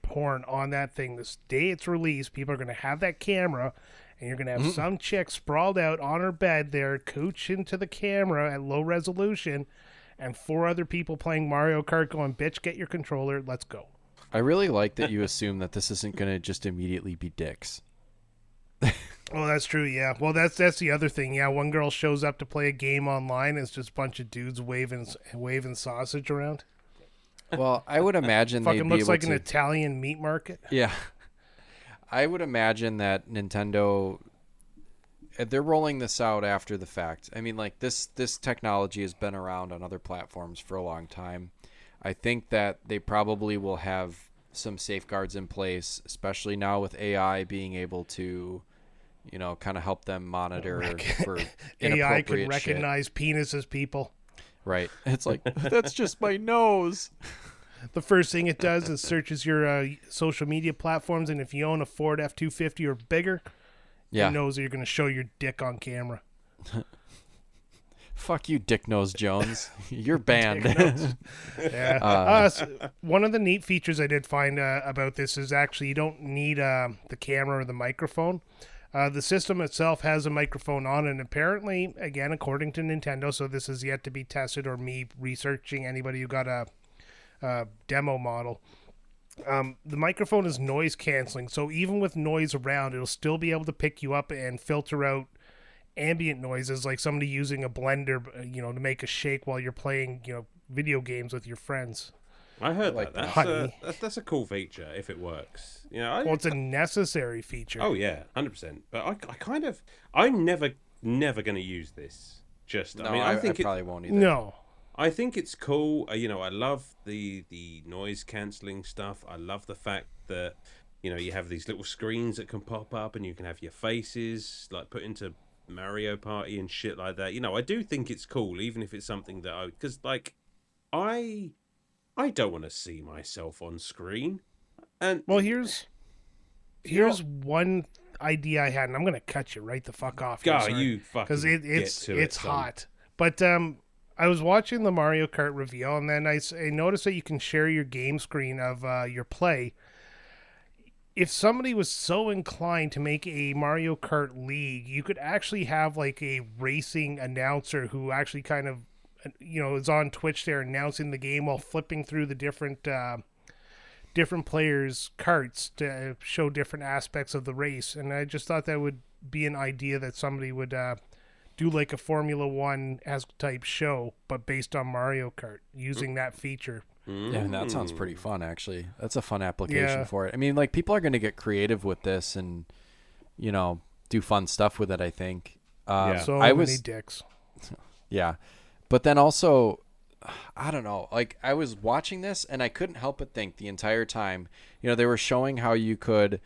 porn on that thing. This day it's released, people are going to have that camera, and you're going to have some chick sprawled out on her bed there, cooch into the camera at low resolution, and 4 other people playing Mario Kart going, bitch, get your controller, let's go. I really like that you assume that this isn't going to just immediately be dicks. Oh, that's true, yeah. Well, that's the other thing. Yeah, one girl shows up to play a game online, and it's just a bunch of dudes waving sausage around. Well, I would imagine they'd Fucking be looks able like to... an Italian meat market. Yeah. I would imagine that Nintendo, they're rolling this out after the fact. I mean, like, this technology has been around on other platforms for a long time. I think that they probably will have some safeguards in place, especially now with AI being able to, kind of help them monitor for inappropriate AI can shit. recognize penises, people. Right. It's like, that's just my nose. The first thing it does is searches your social media platforms, and if you own a Ford F-250 or bigger, it knows that you're going to show your dick on camera. Fuck you, Dick Nose Jones. You're banned. Yeah. One of the neat features I did find about this is actually you don't need the camera or the microphone. The system itself has a microphone on, and apparently, again, according to Nintendo, so this is yet to be tested or me researching anybody who got a demo model. The microphone is noise canceling, so even with noise around, it'll still be able to pick you up and filter out ambient noises, like somebody using a blender, to make a shake while you're playing, video games with your friends. I heard like that. That's a cool feature if it works. Well, it's a necessary feature. Oh yeah, 100%. But I'm never going to use this. I think I probably won't either. No. I think it's cool. I love the noise cancelling stuff. I love the fact that you have these little screens that can pop up, and you can have your faces like put into Mario Party and shit like that. I do think it's cool, even if it's something that because like I don't want to see myself on screen. And Well, here's one idea I had, and I'm gonna cut you right the fuck off here, God, sorry, you fucking it's hot. But I was watching the Mario Kart reveal, and then I noticed that you can share your game screen of your play. If somebody was so inclined to make a Mario Kart League, you could actually have like a racing announcer who actually kind of, is on Twitch there announcing the game while flipping through the different players' carts to show different aspects of the race. And I just thought that would be an idea that somebody would do like a Formula One as type show, but based on Mario Kart, using that feature. Yeah, and that sounds pretty fun, actually. That's a fun application for it. I mean, like, people are going to get creative with this and, do fun stuff with it, I think. So many dicks. Yeah. But then also, I don't know. Like, I was watching this, and I couldn't help but think the entire time, they were showing how you could,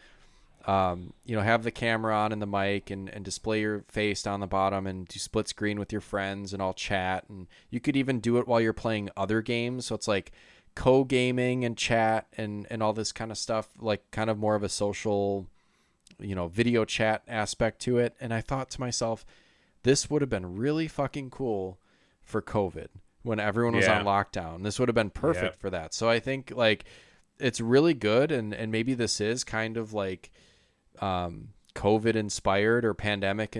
have the camera on and the mic and display your face down the bottom and do split screen with your friends and all chat. And you could even do it while you're playing other games. So it's like co-gaming and chat and all this kind of stuff, like kind of more of a social, video chat aspect to it. And I thought to myself, this would have been really fucking cool for COVID when everyone was on lockdown. This would have been perfect for that. So I think like it's really good. And maybe this is kind of like, COVID inspired or pandemic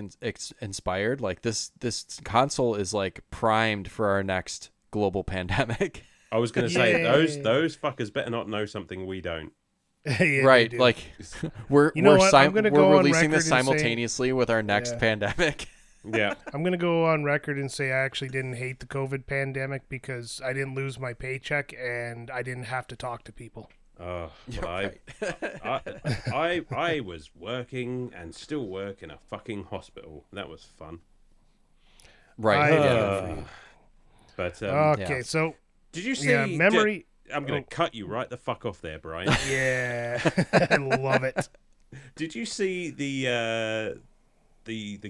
inspired. Like this console is like primed for our next global pandemic. I was going to say those fuckers better not know something we don't. Right, like we're releasing this simultaneously with our next pandemic. Yeah, I'm gonna go on record and say I actually didn't hate the COVID pandemic because I didn't lose my paycheck and I didn't have to talk to people. Oh, Right. I was working and still work in a fucking hospital. That was fun. Right. But okay, so did you see memory? I'm going to cut you right the fuck off there, Brian. Yeah, I love it. Did you see the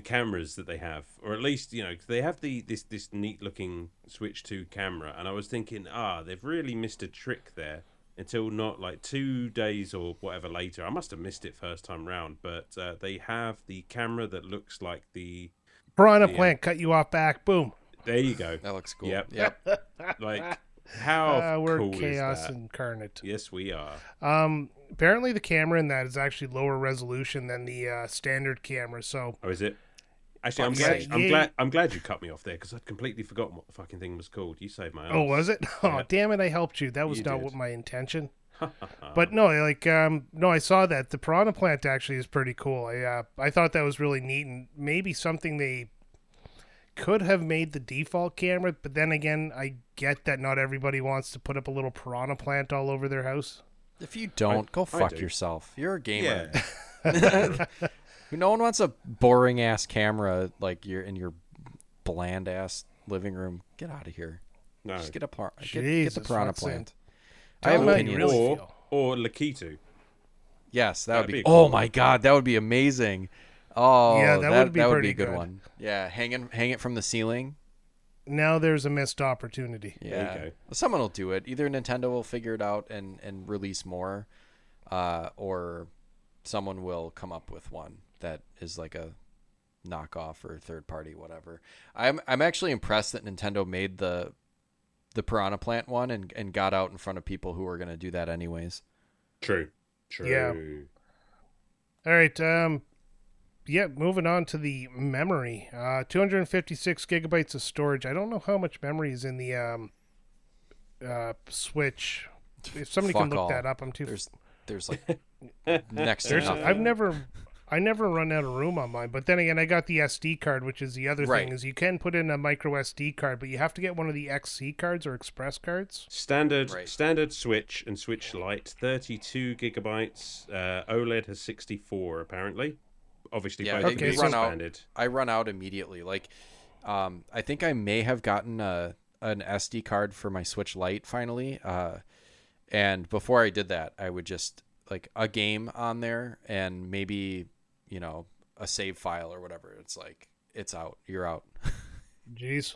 cameras that they have, or at least they have this neat looking Switch 2 camera, and I was thinking, they've really missed a trick there. Until not like 2 days or whatever later, I must have missed it first time round. But they have the camera that looks like the Piranha Plant. Cut you off back. Boom. There you go. That looks cool. Yep. Like how we're cool chaos is that? Incarnate. Yes, we are. Apparently the camera in that is actually lower resolution than the standard camera. So. Oh, is it? Actually, I'm glad you cut me off there because I'd completely forgotten what the fucking thing was called. You saved my ass. Oh, was it? Oh, damn it! I helped you. That was not what my intention. But no, like no, I saw that the Piranha Plant actually is pretty cool. I thought that was really neat and maybe something they could have made the default camera. But then again, I get that not everybody wants to put up a little Piranha Plant all over their house. If you don't, go fuck yourself. You're a gamer. Yeah. No one wants a boring ass camera like you're in your bland ass living room. Get out of here. No. Just get the Piranha Plant. I have have opinions. Or Lakitu. Yes, that would be. Oh my god, that would be amazing. Oh, yeah, that would be a good one. Yeah, hang it from the ceiling. Now there's a missed opportunity. Yeah, there you go. Someone will do it. Either Nintendo will figure it out and release more, or someone will come up with one that is like a knockoff or third party, whatever. I'm actually impressed that Nintendo made the Piranha Plant one and got out in front of people who were going to do that anyways. True. Yeah. All right. Moving on to the memory. 256 gigabytes of storage. I don't know how much memory is in the Switch. If somebody can look that up, I'm too. There's like next to nothing. I never run out of room on mine, but then again, I got the SD card, which is the other thing, is you can put in a micro SD card, but you have to get one of the XC cards or Express cards. Standard Switch and Switch Lite, 32 gigabytes. OLED has 64, apparently. Obviously, both expanded. I run out immediately. Like, I think I may have gotten a an SD card for my Switch Lite finally. And before I did that, I would just like a game on there and maybe, a save file or whatever. It's like, it's out. You're out. Jeez.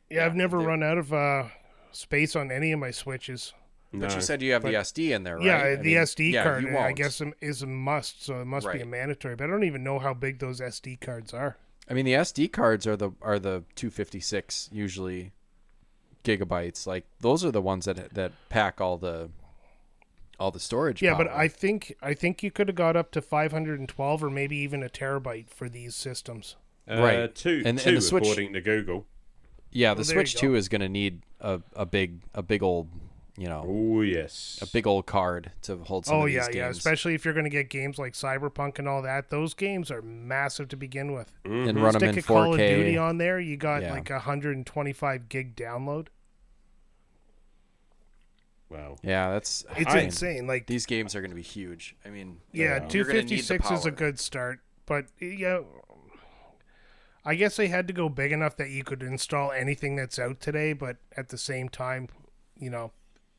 Yeah, I've never run out of space on any of my Switches. But you said you have the SD in there, right? Yeah, the SD card, you won't. I guess, is a must, so it must be a mandatory. But I don't even know how big those SD cards are. I mean, the SD cards are the 256 usually gigabytes. Like those are the ones that pack all the storage. Yeah, power. but I think you could have got up to 512 or maybe even a terabyte for these systems. Right, two, and the Switch, according to Google. Yeah, the Switch 2 is going to need a big old, Oh yes, a big old card to hold some of these games. Yeah, especially if you're going to get games like Cyberpunk and all that. Those games are massive to begin with. Mm-hmm. And run them in 4K. Stick a Call of Duty on there, you got like 125 gig download. Wow. Yeah, it's insane. Like these games are going to be huge. I mean, 256 is a good start, but yeah, I guess they had to go big enough that you could install anything that's out today. But at the same time,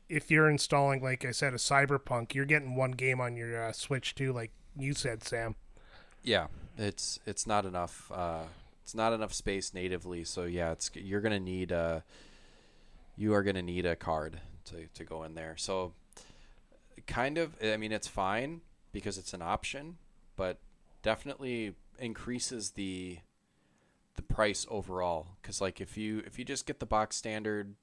if you're installing, like I said, a Cyberpunk, you're getting one game on your Switch too, like you said, Sam. Yeah, it's not enough. It's not enough space natively. So yeah, you are gonna need a card to go in there. So kind of, I mean, it's fine because it's an option, but definitely increases the price overall. Because like if you just get the box standard,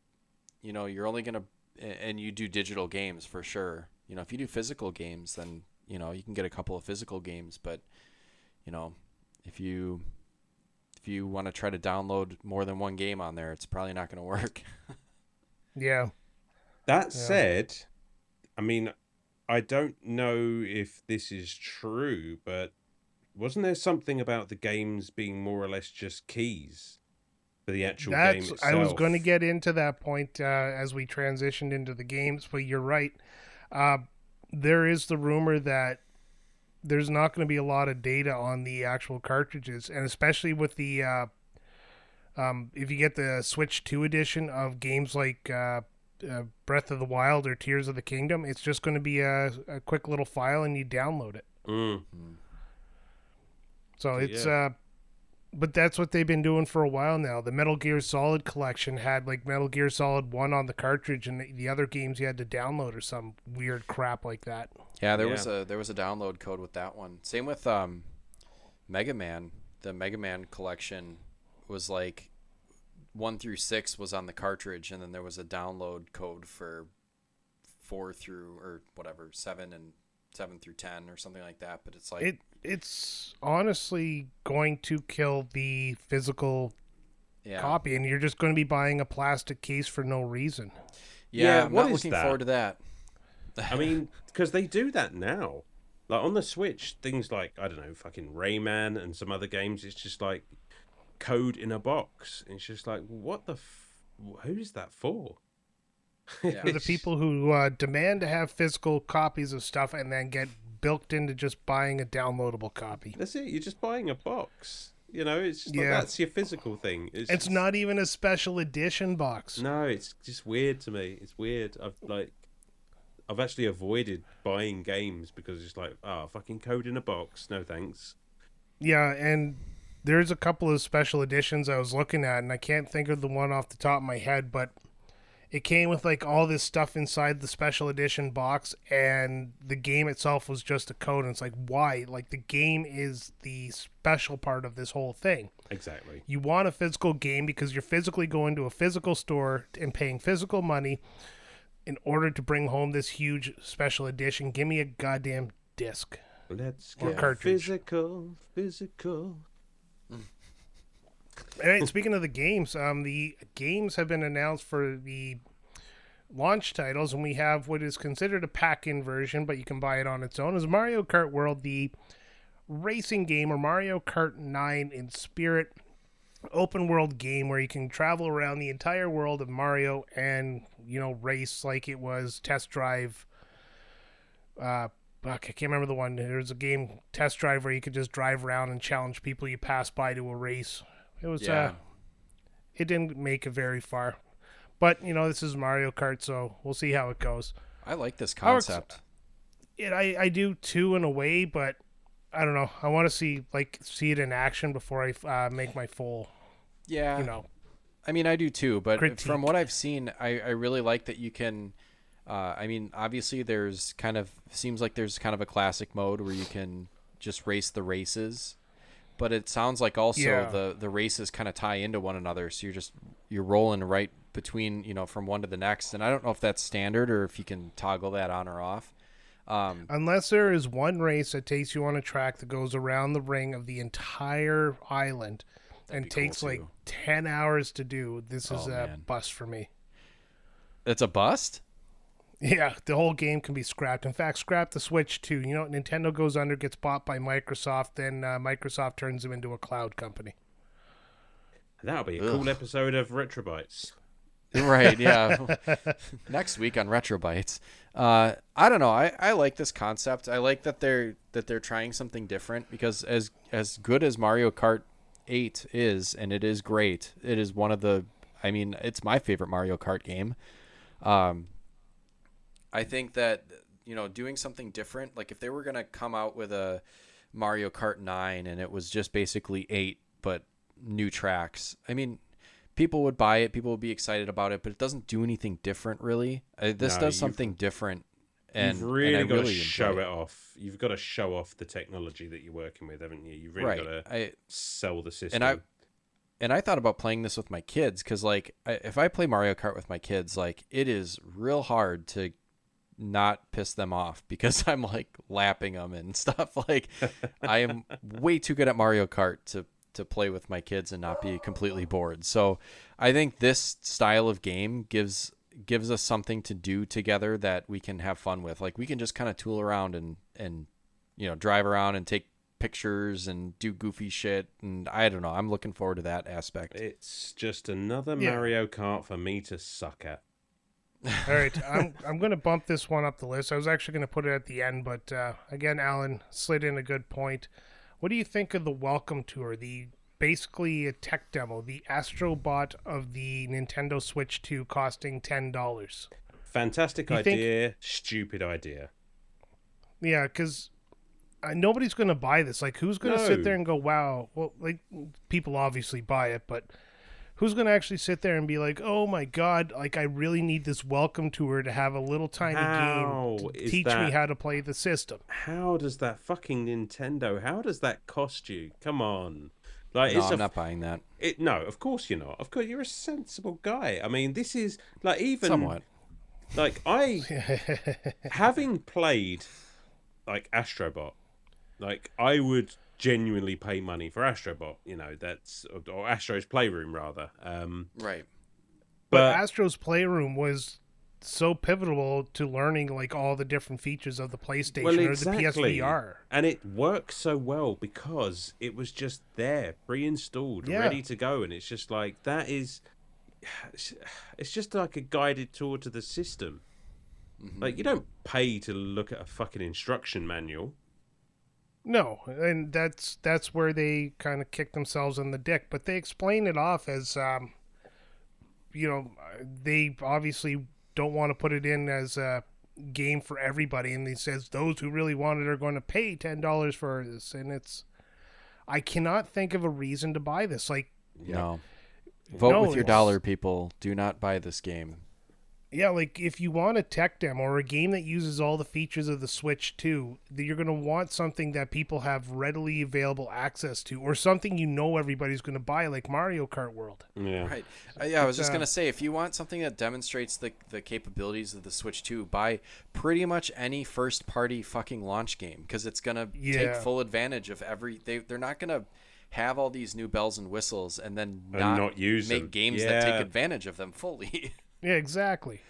you're only gonna, and you do digital games for sure. If you do physical games, then you can get a couple of physical games. But if you want to try to download more than one game on there, it's probably not going to work. Yeah. That said, I mean, I don't know if this is true, but wasn't there something about the games being more or less just keys for the actual game itself? I was going to get into that point as we transitioned into the games, but you're right. There is the rumor that there's not going to be a lot of data on the actual cartridges, and especially with the if you get the Switch 2 edition of games like Breath of the Wild or Tears of the Kingdom, it's just going to be a quick little file and you download it. So it's but that's what they've been doing for a while now. The Metal Gear Solid collection had like Metal Gear Solid 1 on the cartridge, and the other games you had to download or some weird crap like that. Yeah, there was a download code with that one. Same with Mega Man. The Mega Man collection was like 1 through 6 was on the cartridge, and then there was a download code for 4 through or whatever 7 and 7 through 10 or something like that. But it's like it's honestly going to kill the physical copy, and you're just going to be buying a plastic case for no reason. Yeah, I'm not looking forward to that. I mean, because they do that now. Like on the Switch, things like, I don't know, fucking Rayman and some other games, it's just like code in a box. And it's just like, what the who's that for? Yeah. For the people who demand to have physical copies of stuff and then get bilked into just buying a downloadable copy. That's it. You're just buying a box. It's just like, that's your physical thing. It's just not even a special edition box. No, it's just weird to me. It's weird. I've actually avoided buying games because it's like, fucking code in a box. No thanks. Yeah, and there's a couple of special editions I was looking at, and I can't think of the one off the top of my head, but it came with like all this stuff inside the special edition box, and the game itself was just a code. And it's like, why? Like, the game is the special part of this whole thing. Exactly. You want a physical game because you're physically going to a physical store and paying physical money in order to bring home this huge special edition. Give me a goddamn disc. Let's or get cartridge. Physical. All right, speaking of the games have been announced for the launch titles, and we have what is considered a pack-in version, but you can buy it on its own, is Mario Kart World, the racing game, or Mario Kart 9 in spirit, open world game where you can travel around the entire world of Mario and, race like it was Test Drive. I can't remember the one. There's a game, Test Drive, where you could just drive around and challenge people you pass by to a race. It was, it didn't make it very far. But, this is Mario Kart, so we'll see how it goes. I like this concept. I do too in a way, but I don't know. I want to see it in action before I make my full, Yeah. I mean, I do too, but critique. From what I've seen, I really like that you can, I mean, obviously seems like there's kind of a classic mode where you can just race the races, but it sounds like also the races kind of tie into one another. So you're rolling right between, from one to the next. And I don't know if that's standard or if you can toggle that on or off. Unless there is one race that takes you on a track that goes around the ring of the entire island and takes cool, 10 hours to do. This is a bust for me. It's a bust? Yeah, the whole game can be scrapped. In fact, scrap the Switch too. Nintendo goes under, gets bought by Microsoft, then Microsoft turns them into a cloud company. That'll be a cool episode of RetroBytes. Right, yeah. Next week on RetroBytes. I don't know. I like this concept. I like that they're trying something different, because as good as Mario Kart 8 is, and it is great, it is one of the, I mean, it's my favorite Mario Kart game. I think that, doing something different, like if they were going to come out with a Mario Kart 9 and it was just basically 8 but new tracks, I mean, people would buy it, people would be excited about it, but it doesn't do anything different really. This does something different, and you've really got to show it off. You've got to show off the technology that you're working with, haven't you? You've really got to sell the system. And I thought about playing this with my kids, because if I play Mario Kart with my kids, it is real hard to not piss them off, because I'm lapping them and stuff. I am way too good at Mario Kart to play with my kids and not be completely bored. So I think this style of game gives us something to do together that we can have fun with. We can just kind of tool around and drive around and take pictures and do goofy shit. And I don't know. I'm looking forward to that aspect. It's just another Mario Kart for me to suck at. All right, I'm going to bump this one up the list. I was actually going to put it at the end, but again, Alan slid in a good point. What do you think of the welcome tour? Basically a tech demo, the Astrobot of the Nintendo Switch 2 costing $10. Fantastic idea, stupid idea. Yeah, because nobody's going to buy this. Who's going to sit there and go, wow? Well, people obviously buy it, but who's going to actually sit there and be like, oh my God, I really need this welcome tour to have a little tiny game to teach me how to play the system. How does that fucking Nintendo, how does that cost you? Come on. No, I'm not buying that. No, of course you're not. Of course, you're a sensible guy. I mean, this is, even... Somewhat. Having played, Astrobot, I would genuinely pay money for Astrobot, or Astro's Playroom rather. Right. But Astro's Playroom was so pivotal to learning all the different features of the PlayStation or the PSVR. And it works so well because it was just there, pre-installed, ready to go, and it's just it's just a guided tour to the system. Mm-hmm. You don't pay to look at a fucking instruction manual. No, and that's where they kind of kick themselves in the dick. But they explain it off as, they obviously don't want to put it in as a game for everybody. And he says those who really want it are going to pay $10 for this. And I cannot think of a reason to buy this. No. Vote with your dollar, people. Do not buy this game. Yeah, if you want a tech demo or a game that uses all the features of the Switch 2, you're going to want something that people have readily available access to, or something everybody's going to buy, like Mario Kart World. Yeah. Right. I was just going to say, if you want something that demonstrates the capabilities of the Switch 2, buy pretty much any first-party fucking launch game, because it's going to take full advantage of they're not going to have all these new bells and whistles and then not use make games that take advantage of them fully. Yeah, exactly.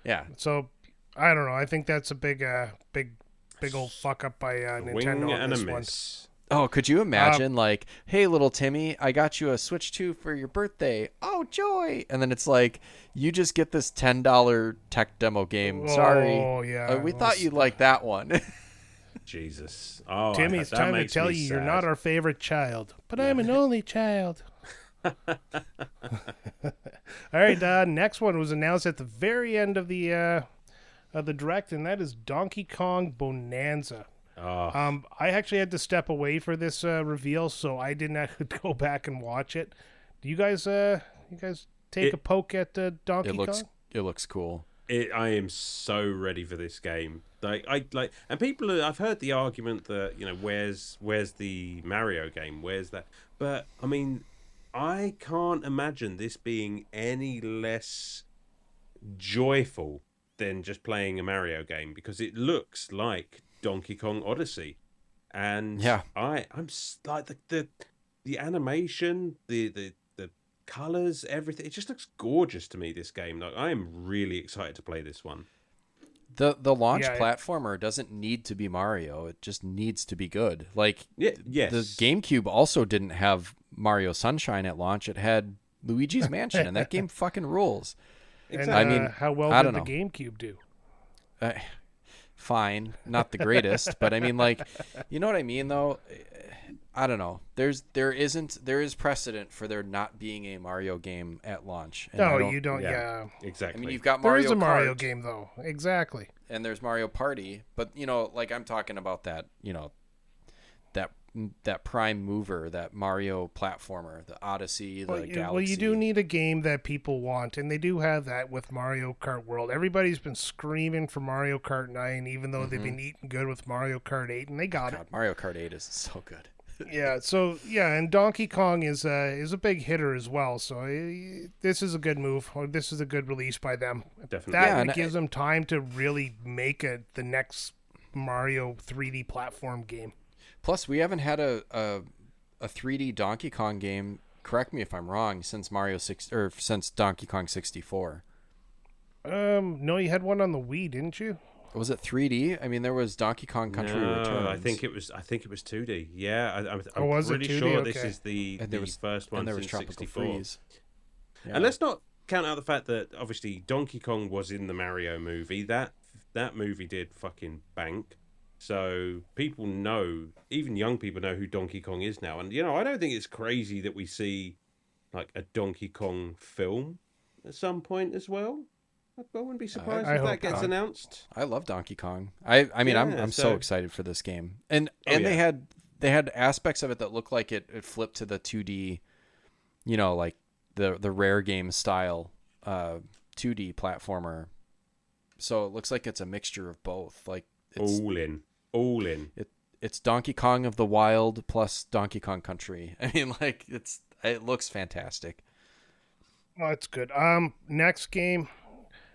Yeah. So, I don't know. I think that's a big old fuck up by Nintendo on this one. Oh, could you imagine, hey, little Timmy, I got you a Switch 2 for your birthday. Oh, joy. And then it's you just get this $10 tech demo game. Sorry. Oh, yeah. We thought you'd like that one. Jesus. Oh, Timmy, it's time to tell you you're not our favorite child. But I'm an only child. All right, next one was announced at the very end of the direct, and that is Donkey Kong Bonanza. Oh, I actually had to step away for this reveal, so I didn't actually go back and watch it. Do you guys take a poke at Donkey Kong? It looks cool. I am so ready for this game. And people. I've heard the argument that where's the Mario game? Where's that? But I mean, I can't imagine this being any less joyful than just playing a Mario game because it looks like Donkey Kong Odyssey, and Yeah. like the animation, the colors, everything. It just looks gorgeous to me. This game, like I am really excited to play this one. The launch platformer doesn't need to be Mario. It just needs to be good. Like yes. The GameCube also didn't have Mario Sunshine at launch. It had Luigi's Mansion, and that game fucking rules. Exactly. I mean, how well I did don't the know. GameCube do? Fine, not the greatest, but I mean, like, you know what I mean, though. I don't know. There is precedent for there not being a Mario game at launch. And No, you don't. Yeah, exactly. I mean, you've got there Mario is a Mario Kart, game though. Exactly. and there's Mario Party, but like I'm talking about that, that prime mover, that Mario platformer, the Odyssey, the Galaxy. Well, you do need a game that people want, and they do have that with Mario Kart World. Everybody's been screaming for Mario Kart 9, even though they've been eating good with Mario Kart 8, and they got it. Mario Kart 8 is so good. And Donkey Kong is a big hitter as well. So this is a good move. Or this is a good release by them. Definitely. That gives them time to really make the next Mario 3D platform game. Plus, we haven't had a 3D Donkey Kong game. Correct me if I'm wrong. Since since Donkey Kong 64. No, you had one on the Wii, didn't you? Was it 3D? I mean, there was Donkey Kong Country Returns. I think it was 2D. Yeah, I'm was it pretty 2D? sure Okay. this is the first one and there was since Tropical 64. Freeze. Yeah. And let's not count out the fact that obviously Donkey Kong was in the Mario movie. That movie did fucking bank. So people know, even young people know who Donkey Kong is now. And I don't think it's crazy that we see like a Donkey Kong film at some point as well. I wouldn't be surprised if that gets announced. I love Donkey Kong. I mean, I'm so excited for this game. And they had aspects of it that looked like it flipped to the 2D, like the rare game style 2D platformer. So it looks like it's a mixture of both. Like it's all in. It's Donkey Kong of the Wild plus Donkey Kong Country. I mean, like it looks fantastic. Oh, it's good. Next game.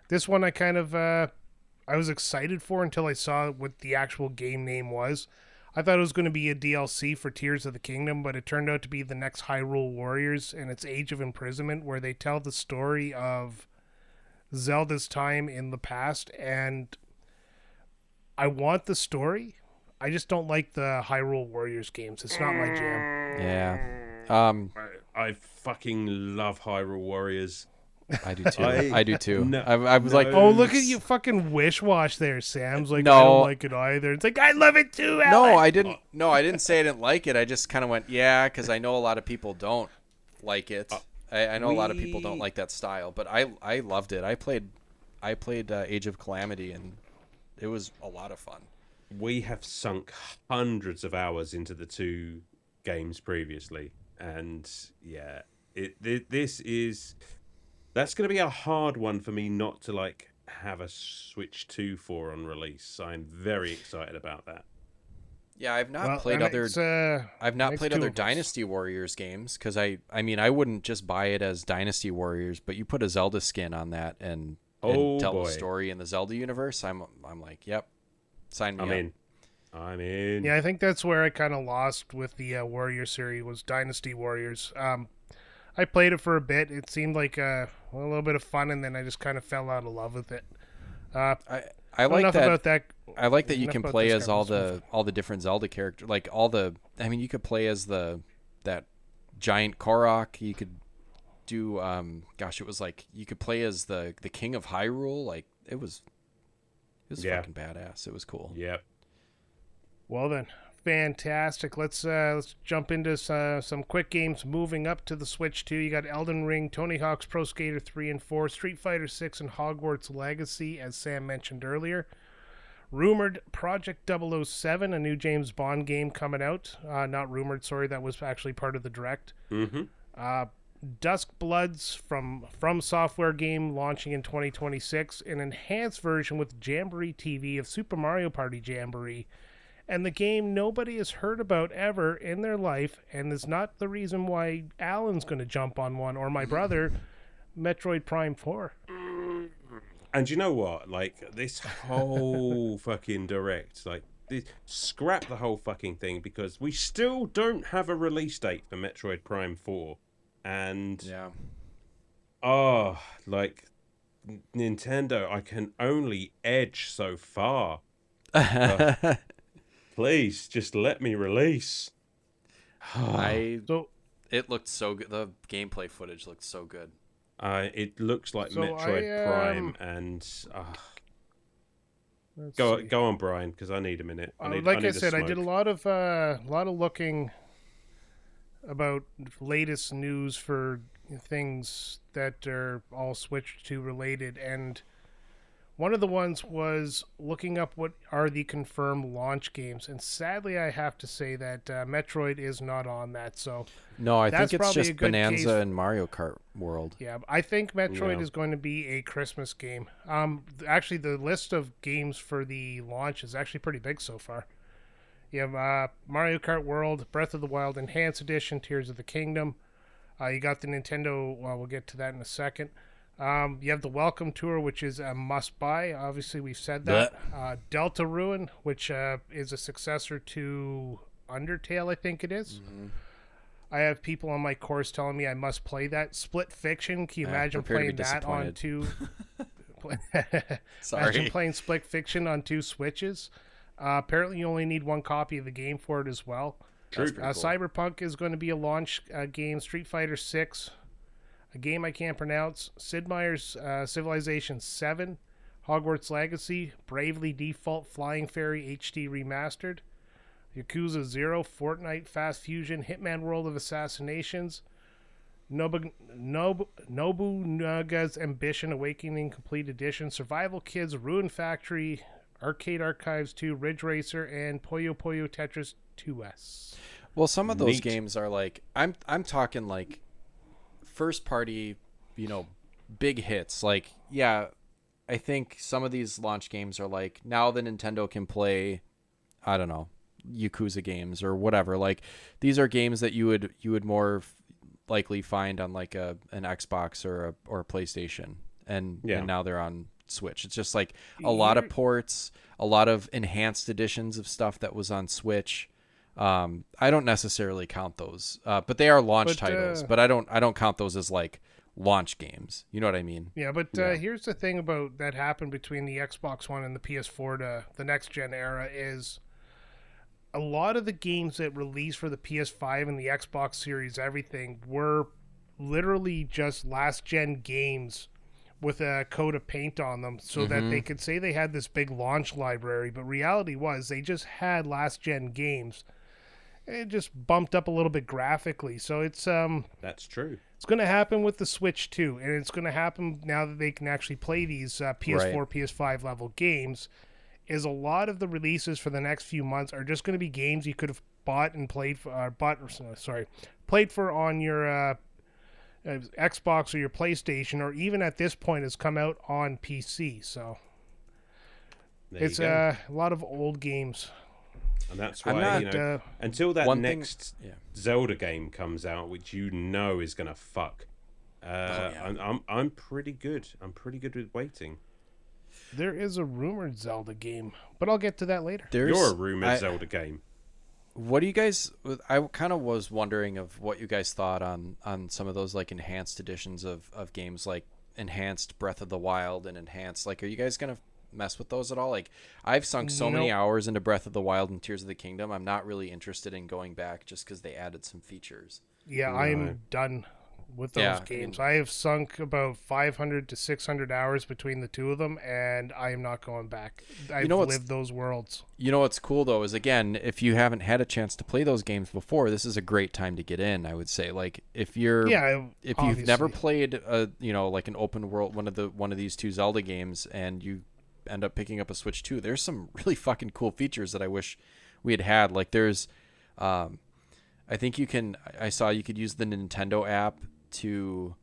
This one I kind of I was excited for until I saw what the actual game name was. I thought it was going to be a DLC for Tears of the Kingdom, but it turned out to be the next Hyrule Warriors and its Age of Imprisonment, where they tell the story of Zelda's time in the past. And I want the story. I just don't like the Hyrule Warriors games. It's not my jam. Yeah. I fucking love Hyrule Warriors. I do too. I do too. No, I was like, oh, look at you fucking wish-wash there, Sam's like, No. I don't like it either. It's like, I love it too, Alan. No, I didn't. No, I didn't say I didn't like it. I just kind of went, yeah, because I know a lot of people don't like it. I know a lot of people don't like that style, but I loved it. I played Age of Calamity, and it was a lot of fun. We have sunk hundreds of hours into the two games previously, and yeah, that's going to be a hard one for me not to like have a Switch 2 for on release. I'm very excited about that. Yeah, I've not played other Dynasty Warriors games because I mean I wouldn't just buy it as Dynasty Warriors, but you put a Zelda skin on that and tell the story in the Zelda universe. I'm like, yep, sign me up. I'm in. Yeah, I think that's where I kind of lost with the Warrior series was Dynasty Warriors. I played it for a bit. It seemed like a little bit of fun, and then I just kind of fell out of love with it. I like that. I like that you can play as all the different Zelda characters. Like you could play as that giant Korok. You could do it was like you could play as the King of Hyrule. Like it was fucking badass. It was cool. Yep. Well then, Fantastic. Let's jump into some quick games. Moving up to the Switch 2, you got Elden Ring, Tony Hawk's Pro Skater 3 and 4, Street Fighter 6, and Hogwarts Legacy, as Sam mentioned earlier. Rumored Project 007, a new James Bond game coming out. Not rumored, sorry, that was actually part of the Direct. Dusk Bloods from Software game launching in 2026, an enhanced version with Jamboree TV of Super Mario Party Jamboree. And the game nobody has heard about ever in their life, and is not the reason why Alan's going to jump on one, or my brother, Metroid Prime 4. And you know what? Like, this whole fucking Direct, like, scrap the whole fucking thing, because we still don't have a release date for Metroid Prime 4. And, like, Nintendo, I can only edge so far. Please, just let me release. It looked so good. The gameplay footage looked so good. It looks like Metroid Prime, and go on, Brian, because I need a minute. I said, I did a lot of looking about latest news for things that are all Switch 2 related, and one of the ones was looking up what are the confirmed launch games, and sadly I have to say that Metroid is not on that. So no, I think it's just Bonanza and Mario Kart World. Yeah, I think Metroid is going to be a Christmas game. Actually, the list of games for the launch is actually pretty big so far. You have Mario Kart World, Breath of the Wild Enhanced Edition, Tears of the Kingdom. You got the Nintendo, well, we'll get to that in a second. You have the Welcome Tour, which is a must-buy. Obviously, we've said that. Delta Ruin, which is a successor to Undertale, I think it is. I have people on my course telling me I must play that. Split Fiction, can you imagine playing that on two... Imagine playing Split Fiction on two Switches. Apparently, you only need one copy of the game for it as well. Cool. Cyberpunk is going to be a launch game. Street Fighter 6, a game I can't pronounce. Sid Meier's Civilization 7, Hogwarts Legacy, Bravely Default Flying Fairy HD Remastered, Yakuza 0, Fortnite, Fast Fusion, Hitman World of Assassinations, Nobunaga's Ambition Awakening Complete Edition, Survival Kids, Ruin Factory, Arcade Archives 2, Ridge Racer, and Puyo Puyo Tetris 2S. Well, some of those games are like, I'm talking like first party, big hits. Like, yeah, I think some of these launch games are like, now the Nintendo can play, I don't know, Yakuza games or whatever. Like, these are games that you would more likely find on like an Xbox or a PlayStation, and now they're on Switch. It's just like a lot of ports, a lot of enhanced editions of stuff that was on Switch. I don't necessarily count those, but they are launch titles. But I don't count those as like launch games. You know what I mean? Yeah, but here's the thing about that happened between the Xbox One and the PS4 to the next gen era is a lot of the games that released for the PS5 and the Xbox Series everything were literally just last gen games with a coat of paint on them so that they could say they had this big launch library, but reality was they just had last gen games. It just bumped up a little bit graphically. So it's that's true. It's going to happen with the Switch too, and it's going to happen now that they can actually play these PS4, PS5 level games. Is a lot of the releases for the next few months are just going to be games you could have bought and played for, played for on your Xbox or your PlayStation, or even at this point has come out on PC. So it's a lot of old games. And that's why, until that next Zelda game comes out, which is going to fuck, I'm pretty good. I'm pretty good with waiting. There is a rumored Zelda game, but I'll get to that later. You're a rumored Zelda game. What do you guys... I kind of was wondering of what you guys thought on some of those like enhanced editions of games, like enhanced Breath of the Wild and enhanced... Like, are you guys going to mess with those at all? Like, I've sunk so many hours into Breath of the Wild and Tears of the Kingdom. I'm not really interested in going back just because they added some features. Yeah, I'm done with those Yeah, games. I have sunk about 500 to 600 hours between the two of them, and I am not going back. I've lived those worlds. You know what's cool though is, again, if you haven't had a chance to play those games before, this is a great time to get in. I would say, like, if you've never played like an open world one of these two Zelda games, and you end up picking up a Switch 2, there's some really fucking cool features that I wish we had. Like, there's I think I saw you could use the Nintendo app to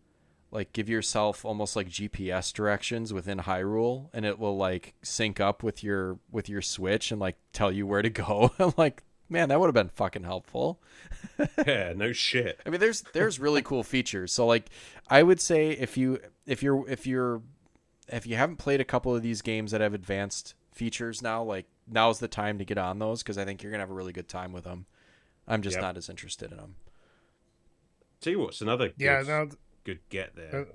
like give yourself almost like GPS directions within Hyrule, and it will like sync up with your Switch and like tell you where to go. I'm like, man, that would have been fucking helpful. Yeah, no shit. I mean, there's really cool features. So like, I would say if you haven't played a couple of these games that have advanced features now, like, now's the time to get on those, because I think you're gonna have a really good time with them. I'm just not as interested in them. Tell you what's another good get there,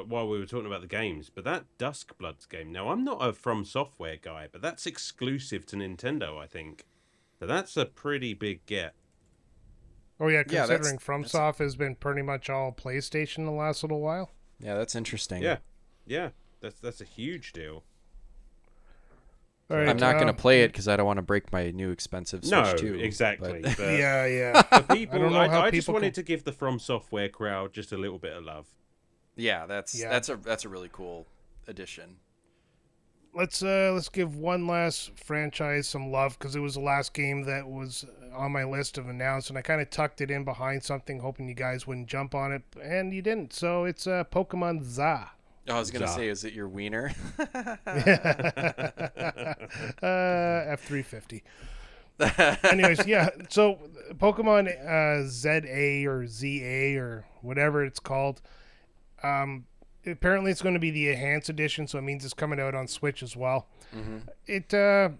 while we were talking about the games, but that Dusk Bloods game. Now, I'm not a From Software guy, but that's exclusive to Nintendo, I think. So that's a pretty big get. Oh yeah, considering FromSoft has been pretty much all PlayStation the last little while. Yeah, that's interesting. Yeah, that's a huge deal. Right, I'm not going to play it because I don't want to break my new expensive Switch 2. No, exactly. But yeah. For people, I just wanted to give the From Software crowd just a little bit of love. Yeah, that's a really cool addition. Let's give one last franchise some love, because it was the last game that was on my list of announced, and I kind of tucked it in behind something, hoping you guys wouldn't jump on it, and you didn't. So it's Pokemon Za. I was going to say, is it your wiener? F350. Anyways, yeah. So Pokemon ZA or ZA or whatever it's called. Apparently it's going to be the Enhanced Edition, so it means it's coming out on Switch as well. Mm-hmm.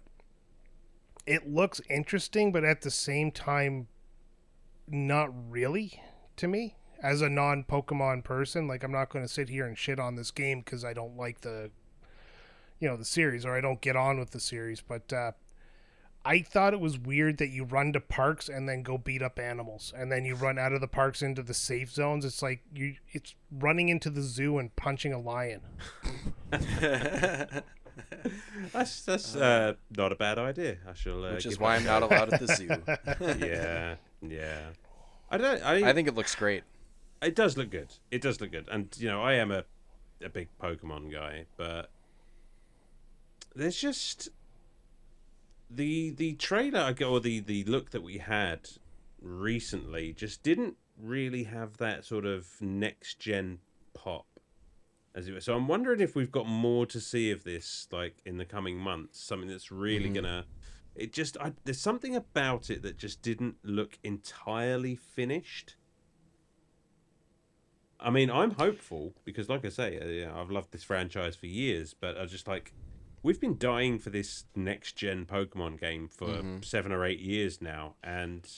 It looks interesting, but at the same time, not really to me. As a non-Pokemon person, like, I'm not going to sit here and shit on this game because I don't like the series, or I don't get on with the series. But I thought it was weird that you run to parks and then go beat up animals, and then you run out of the parks into the safe zones. It's like it's running into the zoo and punching a lion. That's not a bad idea. I shall. Which is why I'm not allowed at the zoo. Yeah. I think it looks great. It does look good. And I am a big Pokemon guy, but there's just the trailer or the look that we had recently just didn't really have that sort of next gen pop, as it was. So I'm wondering if we've got more to see of this, like, in the coming months. Something that's really gonna. It just there's something about it that just didn't look entirely finished. I mean, I'm hopeful because, like I say, I've loved this franchise for years, but I just we've been dying for this next-gen Pokemon game for 7 or 8 years now, and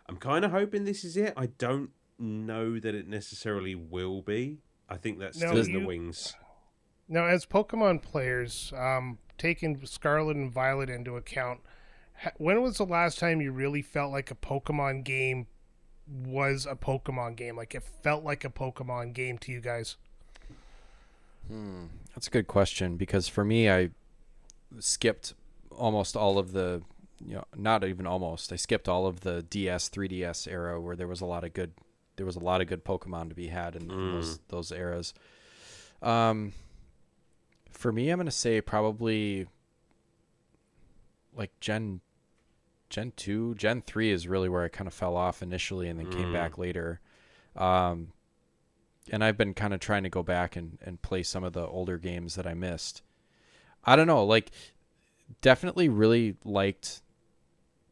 I'm kind of hoping this is it. I don't know that it necessarily will be. I think that's still in the wings. Now, as Pokemon players, taking Scarlet and Violet into account, when was the last time you really felt like a Pokemon game was a Pokemon game? Like, it felt like a Pokemon game to you guys? That's a good question, because for me, I skipped almost all of the, not even almost, I skipped all of the DS, 3DS era where there was a lot of good Pokemon to be had in those eras. For me, I'm going to say probably like Gen 2, Gen 3 is really where I kind of fell off initially and then came back later. And I've been kind of trying to go back and play some of the older games that I missed. I don't know, like, definitely really liked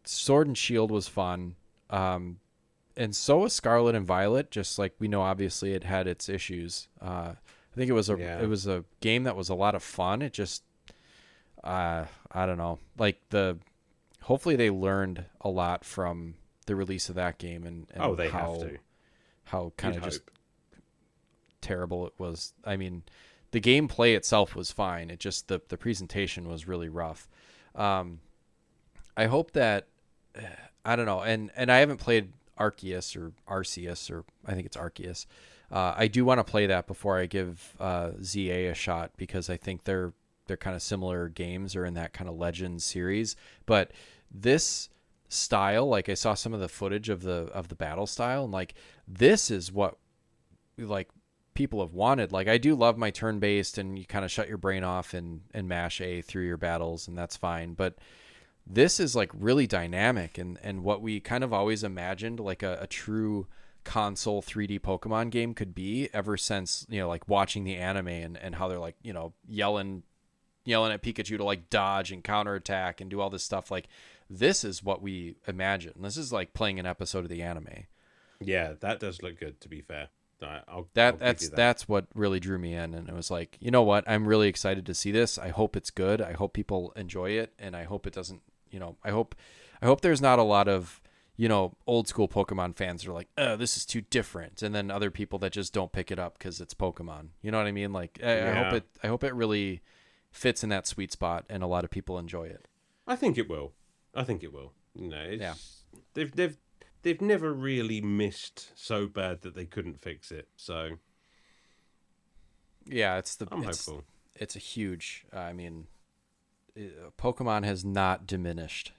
Sword and Shield was fun. And so was Scarlet and Violet, just like we know, obviously it had its issues. I think it was a game that was a lot of fun. It just, I don't know, like hopefully they learned a lot from the release of that game and they have to. How kind of just terrible it was. I mean, the gameplay itself was fine. It just the presentation was really rough. I hope that I don't know, and I haven't played Arceus or Arceus, or I think it's Arceus. I do want to play that before I give ZA a shot, because I think they're kind of similar games, or in that kind of Legends series. But this style, like I saw some of the footage of the battle style, and like this is what like people have wanted. Like I do love my turn based, and you kind of shut your brain off and mash A through your battles, and that's fine. But this is like really dynamic, and what we kind of always imagined like a true console 3D Pokemon game could be, ever since, like watching the anime and how they're like, yelling at Pikachu to like dodge and counterattack and do all this stuff. Like this is what we imagine. This is like playing an episode of the anime. Yeah, that does look good, to be fair. I'll that's what really drew me in, and it was like, you know what, I'm really excited to see this. I hope it's good. I hope people enjoy it, and I hope it doesn't, I hope there's not a lot of old school Pokemon fans that are like, oh, this is too different, and then other people that just don't pick it up because it's Pokemon. You know what I mean? Like I hope it really fits in that sweet spot, and a lot of people enjoy it. I think it will. They've never really missed so bad that they couldn't fix it. So yeah, I'm hopeful. It's a huge. Pokemon has not diminished.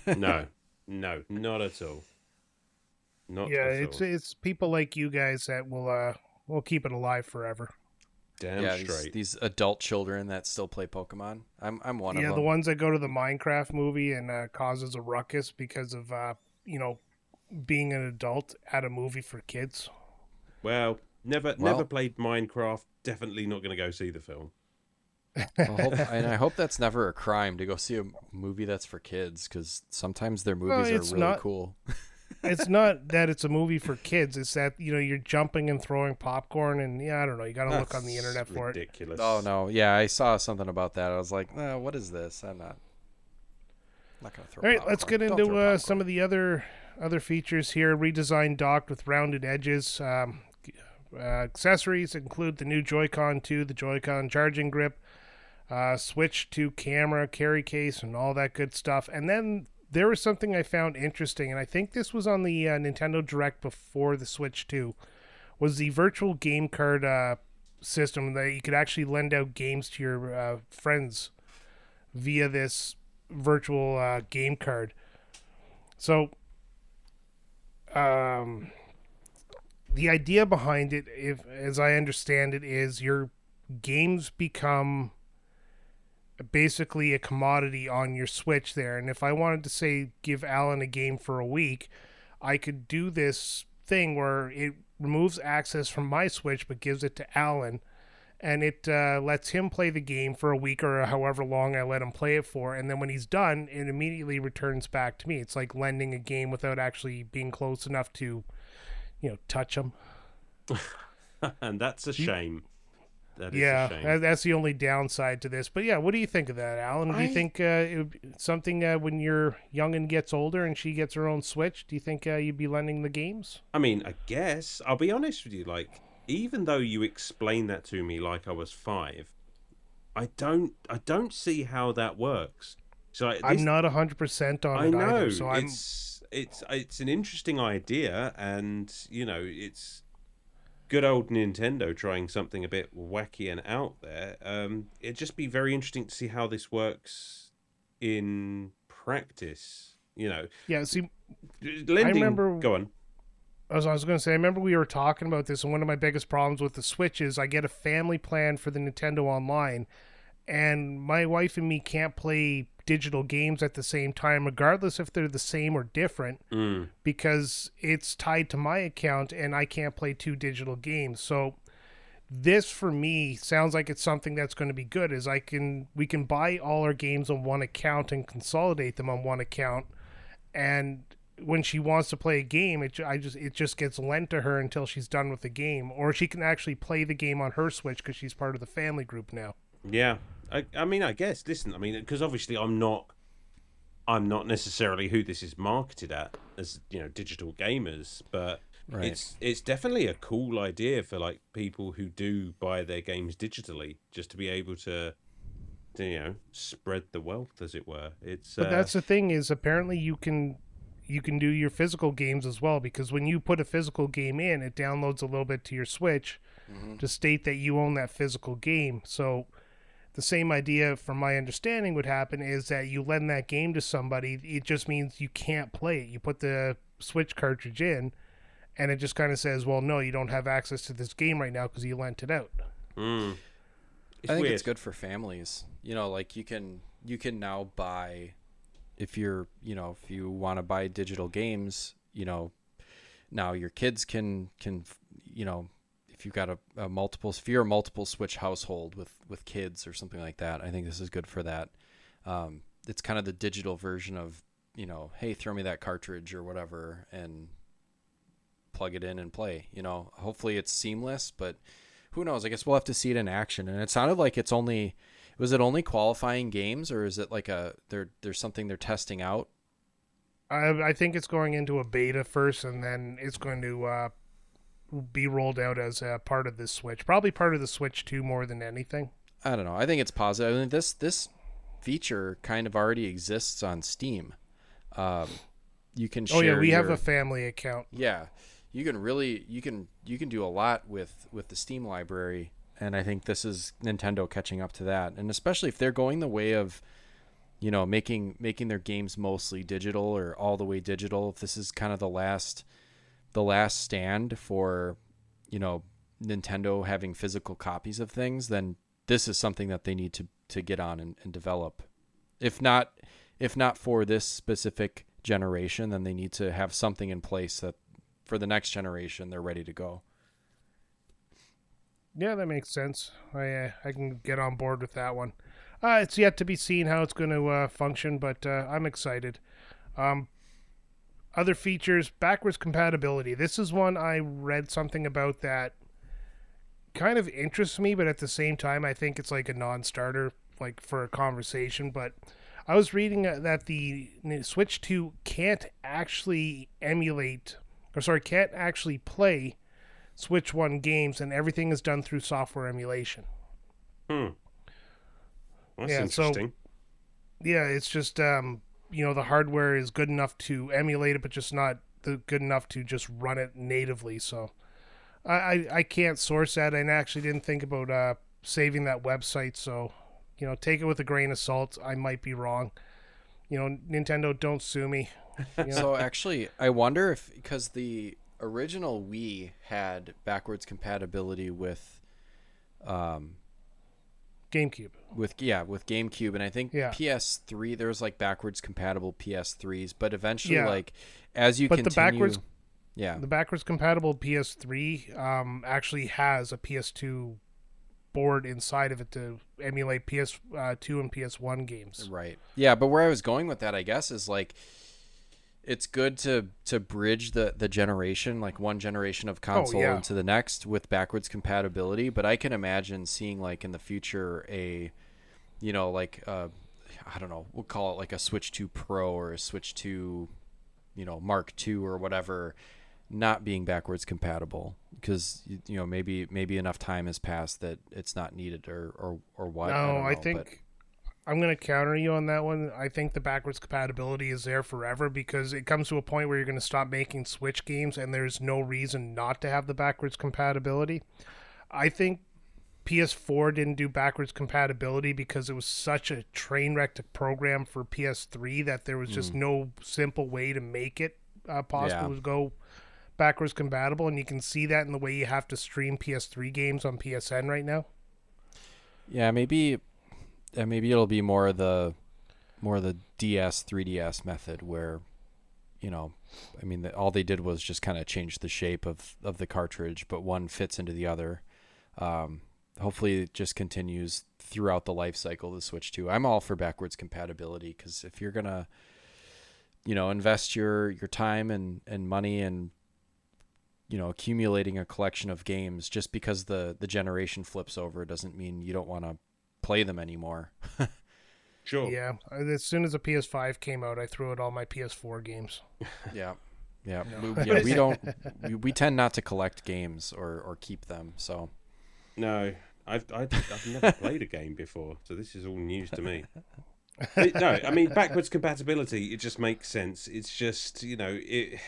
No, not at all. It's people like you guys that will keep it alive forever. Damn straight. These adult children that still play Pokemon. I'm one of them. Yeah, the ones that go to the Minecraft movie and causes a ruckus because of being an adult at a movie for kids. Well, never played Minecraft. Definitely not going to go see the film. I hope that's never a crime to go see a movie that's for kids, because sometimes their movies are really cool. It's not that it's a movie for kids. It's that, you're jumping and throwing popcorn, and I don't know. You got to look on the internet for it. Ridiculous. Oh no, yeah, I saw something about that. I was like, what is this? I'm not going to throw. All right, popcorn. let's get into some of the other features here. Redesigned dock with rounded edges. Accessories include the new Joy-Con 2, the Joy-Con charging grip, switch to camera, carry case, and all that good stuff. And then there was something I found interesting, and I think this was on the Nintendo Direct before the Switch 2, was the virtual game card system that you could actually lend out games to your friends via this virtual game card. So the idea behind it, as I understand it, is your games become basically a commodity on your Switch there. And if I wanted to say give Alan a game for a week, I could do this thing where it removes access from my Switch but gives it to Alan, and it lets him play the game for a week or however long I let him play it for, and then when he's done, it immediately returns back to me. It's like lending a game without actually being close enough to touch them. And that's a shame. That is yeah, a shame. That's the only downside to this. But yeah, what do you think of that, Alan? Do you think it would be something when your youngin' gets older and she gets her own Switch, do you think you'd be lending the games? I mean, I guess. I'll be honest with you, like, even though you explained that to me like I was 5, I don't see how that works. So I'm not 100% on it either. So it's an interesting idea, and it's good old Nintendo trying something a bit wacky and out there. It'd just be very interesting to see how this works in practice. Yeah. See, lending. I remember. Go on. I was going to say, I remember we were talking about this, and one of my biggest problems with the Switch is I get a family plan for the Nintendo Online, and my wife and me can't play digital games at the same time, regardless if they're the same or different, because it's tied to my account, and I can't play 2 digital games. So this, for me, sounds like it's something that's going to be good, is we can buy all our games on one account and consolidate them on one account, and when she wants to play a game, it just gets lent to her until she's done with the game, or she can actually play the game on her Switch because she's part of the family group now. Yeah, I mean, I guess. Listen, I mean, because obviously I'm not necessarily who this is marketed at as digital gamers, but right. It's definitely a cool idea for like people who do buy their games digitally, just to be able to spread the wealth, as it were. But that's the thing, is apparently you can you can do your physical games as well, because when you put a physical game in, it downloads a little bit to your Switch to state that you own that physical game. So the same idea, from my understanding, would happen is that you lend that game to somebody. It just means you can't play it. You put the Switch cartridge in, and it just kind of says, well, no, you don't have access to this game right now because you lent it out. I think it's good for families. Like you can now buy, if you want to buy digital games, now your kids can if you've got if you're a multiple Switch household with kids or something like that, I think this is good for that. It's kind of the digital version of, hey, throw me that cartridge or whatever and plug it in and play. Hopefully it's seamless, but who knows? I guess we'll have to see it in action. And it sounded like was it only qualifying games, or is it like there's something they're testing out? I think it's going into a beta first, and then it's going to be rolled out as a part of this Switch. Probably part of the Switch 2 more than anything. I don't know. I think it's positive. I mean, this feature kind of already exists on Steam. You can share. Oh yeah, we have a family account. Yeah, you can do a lot with the Steam library, and I think this is Nintendo catching up to that. And especially if they're going the way of, making their games mostly digital or all the way digital. If this is kind of the last stand for, Nintendo having physical copies of things, then this is something that they need to get on and develop. If not for this specific generation, then they need to have something in place that for the next generation they're ready to go. Yeah, that makes sense. I can get on board with that one. It's yet to be seen how it's going to function, but I'm excited. Other features, backwards compatibility. This is one I read something about that kind of interests me, but at the same time, I think it's like a non-starter, like for a conversation. But I was reading that the Switch 2 can't actually can't actually play Switch 1 games, and everything is done through software emulation. That's interesting. It's just the hardware is good enough to emulate it, but just not good enough to just run it natively. So I can't source that, and actually didn't think about saving that website. So take it with a grain of salt. I might be wrong. Nintendo, don't sue me. So actually, I wonder if, because the original Wii had backwards compatibility with GameCube. With GameCube, and I think PS3 there was like backwards compatible PS3s, but eventually as you continue, the backwards compatible PS3 actually has a PS2 board inside of it to emulate PS2 and PS1 games. Right. Yeah, but where I was going with that, I guess, is like it's good to bridge the generation, like one generation of console into the next with backwards compatibility. But I can imagine seeing like in the future I don't know, we'll call it like a Switch 2 Pro or a Switch 2, Mark II or whatever, not being backwards compatible because maybe enough time has passed that it's not needed or what. No, I think I'm going to counter you on that one. I think the backwards compatibility is there forever because it comes to a point where you're going to stop making Switch games and there's no reason not to have the backwards compatibility. I think PS4 didn't do backwards compatibility because it was such a train wreck to program for PS3 that there was just no simple way to make it possible to go backwards compatible, and you can see that in the way you have to stream PS3 games on PSN right now. Yeah, maybe it'll be more the DS 3DS method where all they did was just kind of change the shape of the cartridge, but one fits into the other. Hopefully it just continues throughout the life cycle of the Switch 2. I'm all for backwards compatibility because if you're gonna invest your time and money and accumulating a collection of games, just because the generation flips over doesn't mean you don't want to play them anymore. Sure. Yeah. As soon as the PS5 came out, I threw out all my PS4 games. Yeah. We tend not to collect games or keep them. So. No, I've never played a game before, so this is all news to me. No, I mean backwards compatibility. It just makes sense. It's just it.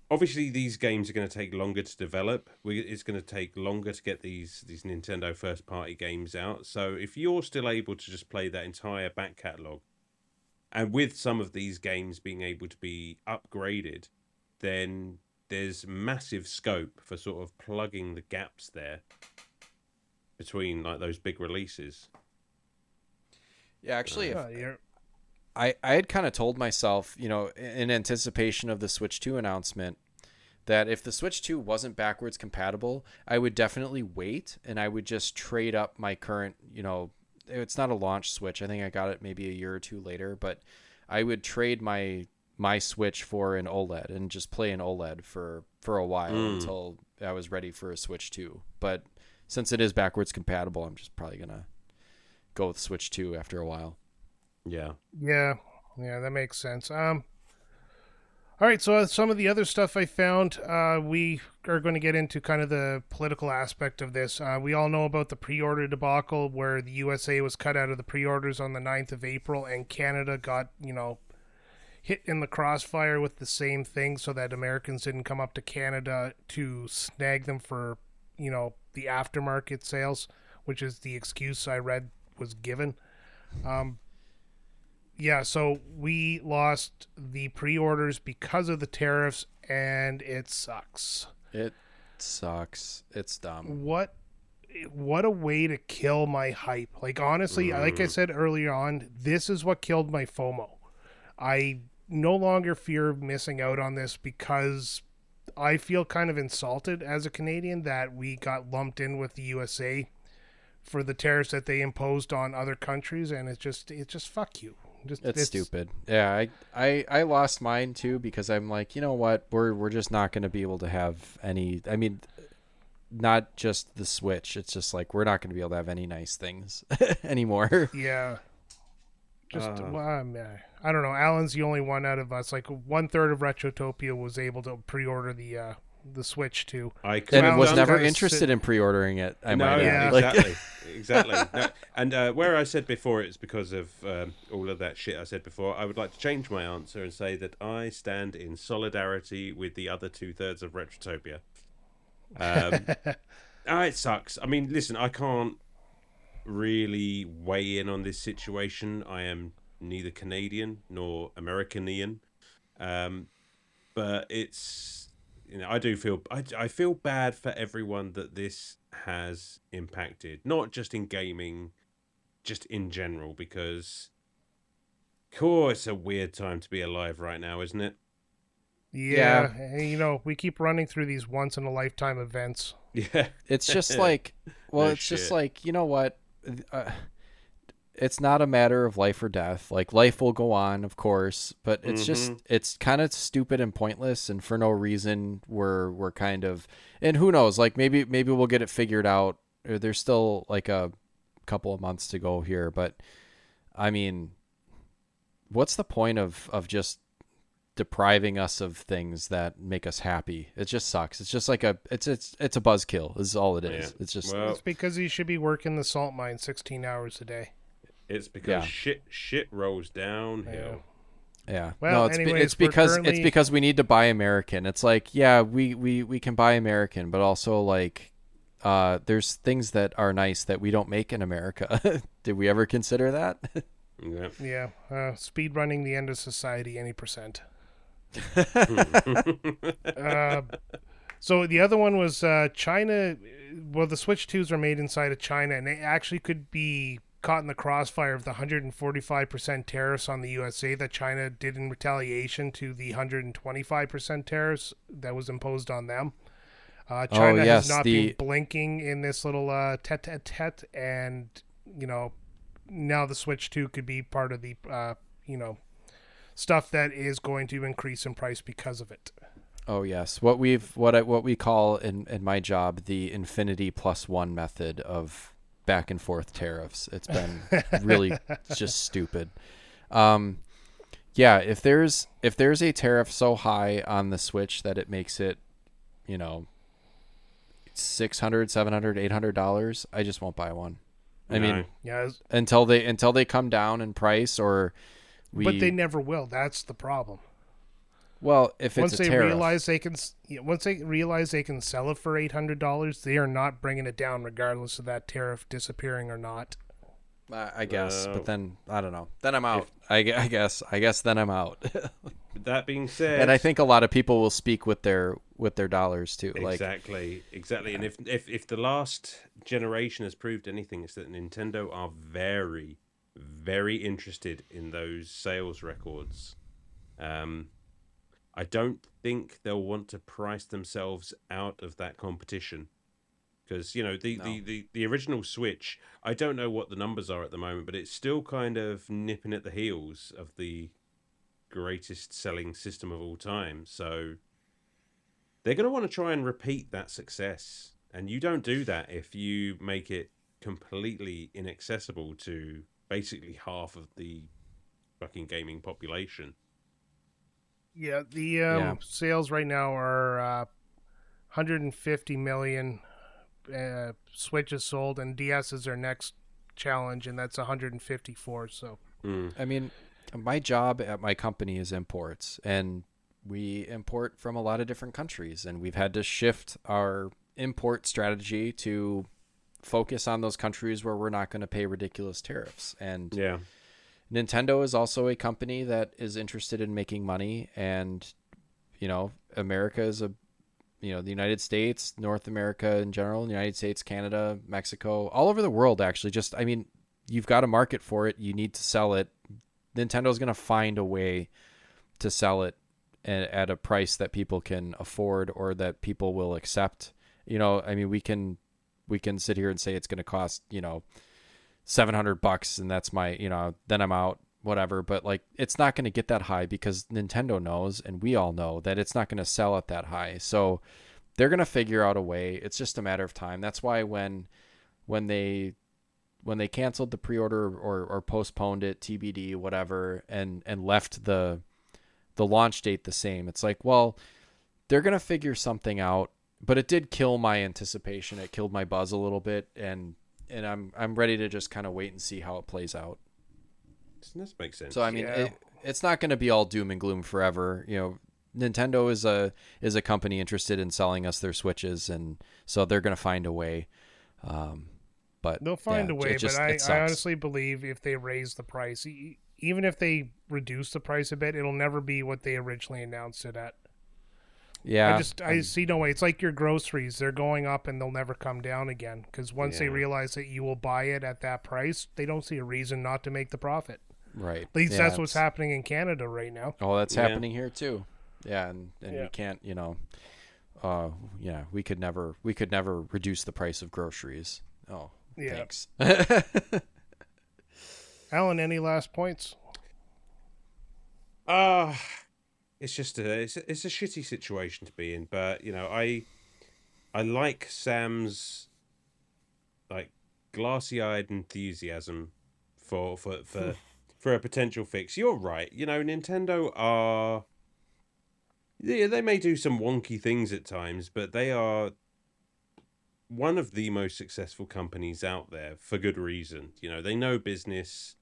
Obviously, these games are going to take longer to develop. It's going to take longer to get these Nintendo first party games out. So if you're still able to just play that entire back catalog, and with some of these games being able to be upgraded, then there's massive scope for sort of plugging the gaps there between like those big releases. Yeah, actually, if You're I had kind of told myself, in anticipation of the Switch 2 announcement, that if the Switch 2 wasn't backwards compatible, I would definitely wait and I would just trade up my current, it's not a launch Switch. I think I got it maybe a year or two later, but I would trade my Switch for an OLED and just play an OLED for a while until I was ready for a Switch 2. But since it is backwards compatible, I'm just probably going to go with Switch 2 after a while. Yeah. Yeah, that makes sense. All right, so some of the other stuff I found, we are going to get into kind of the political aspect of this. We all know about the pre-order debacle where the USA was cut out of the pre-orders on the 9th of April and Canada got, hit in the crossfire with the same thing so that Americans didn't come up to Canada to snag them for, the aftermarket sales, which is the excuse I read was given. Yeah, so we lost the pre-orders because of the tariffs, and it sucks. It sucks. It's dumb. What a way to kill my hype. Like, honestly, like I said earlier on, this is what killed my FOMO. I no longer fear missing out on this because I feel kind of insulted as a Canadian that we got lumped in with the USA for the tariffs that they imposed on other countries, and it's just fuck you. It's stupid. Yeah, I lost mine too because I'm like, you know what? We're just not going to be able to have any. I mean, not just the Switch. It's just like we're not going to be able to have any nice things anymore. Yeah. Just I don't know. Alan's the only one out of us. Like 1/3 of Retrotopia was able to pre-order the Switch too. And was never interested in pre-ordering it. I might add. Exactly, exactly. No, and where I said before it's because of all of that shit I said before, I would like to change my answer and say that I stand in solidarity with the other 2/3 of Retrotopia. It sucks. I mean, listen, I can't really weigh in on this situation. I am neither Canadian nor Americanian, but it's. I do feel I feel bad for everyone that this has impacted, not just in gaming, just in general, because it's a weird time to be alive right now, isn't it? Yeah. And, we keep running through these once in a lifetime events. Yeah. It's just like, well, it's just like, you know what? It's not a matter of life or death. Like, life will go on, of course, but it's just, it's kind of stupid and pointless, and for no reason we're kind of, and who knows, like maybe we'll get it figured out. There's still like a couple of months to go here, but I mean, what's the point of just depriving us of things that make us happy? It just sucks. It's just like it's a buzzkill is all it is. Yeah. It's just, it's because you should be working the salt mine 16 hours a day. It's because shit rolls downhill. Yeah. Well, no, it's because we need to buy American. It's like, yeah, we can buy American, but also like there's things that are nice that we don't make in America. Did we ever consider that? Yeah. Speed running the end of society any percent. So the other one was China. Well, the Switch 2s are made inside of China, and they actually could be caught in the crossfire of the 145% tariffs on the USA that China did in retaliation to the 125% tariffs that was imposed on them. China has not been blinking in this little tete-a-tete, and now the Switch 2 could be part of the stuff that is going to increase in price because of it. Oh yes, what we call in my job the infinity plus one method of back and forth tariffs. It's been really just stupid. Yeah, if there's a tariff so high on the Switch that it makes it, $600, $700, $800, I just won't buy one. I mean, Yeah, until they come down in price, or but they never will. That's the problem. Well, if it's Once a they tariff, realize they can, once they realize they can sell it for $800, they are not bringing it down, regardless of that tariff disappearing or not. I guess. But then I don't know. Then I'm out. I guess then I'm out. That being said, and I think a lot of people will speak with their dollars too. Exactly. And if the last generation has proved anything, it's that Nintendo are very, very interested in those sales records. I don't think they'll want to price themselves out of that competition, because the original Switch, I don't know what the numbers are at the moment, but it's still kind of nipping at the heels of the greatest selling system of all time. So they're going to want to try and repeat that success, and you don't do that if you make it completely inaccessible to basically half of the fucking gaming population. Yeah, the sales right now are 150 million Switches sold, and DS is their next challenge, and that's 154. So, I mean, my job at my company is imports, and we import from a lot of different countries, and we've had to shift our import strategy to focus on those countries where we're not going to pay ridiculous tariffs. And yeah. Nintendo is also a company that is interested in making money, and America is the United States, North America in general, the United States, Canada, Mexico, all over the world actually. You've got a market for it, you need to sell it. Nintendo's going to find a way to sell it at a price that people can afford or that people will accept. We can sit here and say it's going to cost, $700 and that's my, then I'm out, whatever. But it's not going to get that high, because Nintendo knows, and we all know, that it's not going to sell at that high. So they're going to figure out a way. It's just a matter of time. That's why when they canceled the pre-order or postponed it, TBD, whatever, and left the launch date the same, it's like, well, they're going to figure something out. But it did kill my anticipation. It killed my buzz a little bit, and I'm ready to just kind of wait and see how it plays out. This makes sense. So it's not going to be all doom and gloom forever. Nintendo is a company interested in selling us their Switches, and so they're going to find a way. But they'll find a way. But I honestly believe if they raise the price, even if they reduce the price a bit, it'll never be what they originally announced it at. Yeah, I see no way. It's like your groceries; they're going up and they'll never come down again. Because once they realize that you will buy it at that price, they don't see a reason not to make the profit. Right. At least that's what's happening in Canada right now. Oh, that's happening here too. Yeah, and we can't, we could never reduce the price of groceries. Oh, thanks. Alan, any last points? It's just it's a shitty situation to be in, but I like Sam's glassy-eyed enthusiasm for a potential fix. You're right. Nintendo are, they may do some wonky things at times, but they are one of the most successful companies out there for good reason. They know business.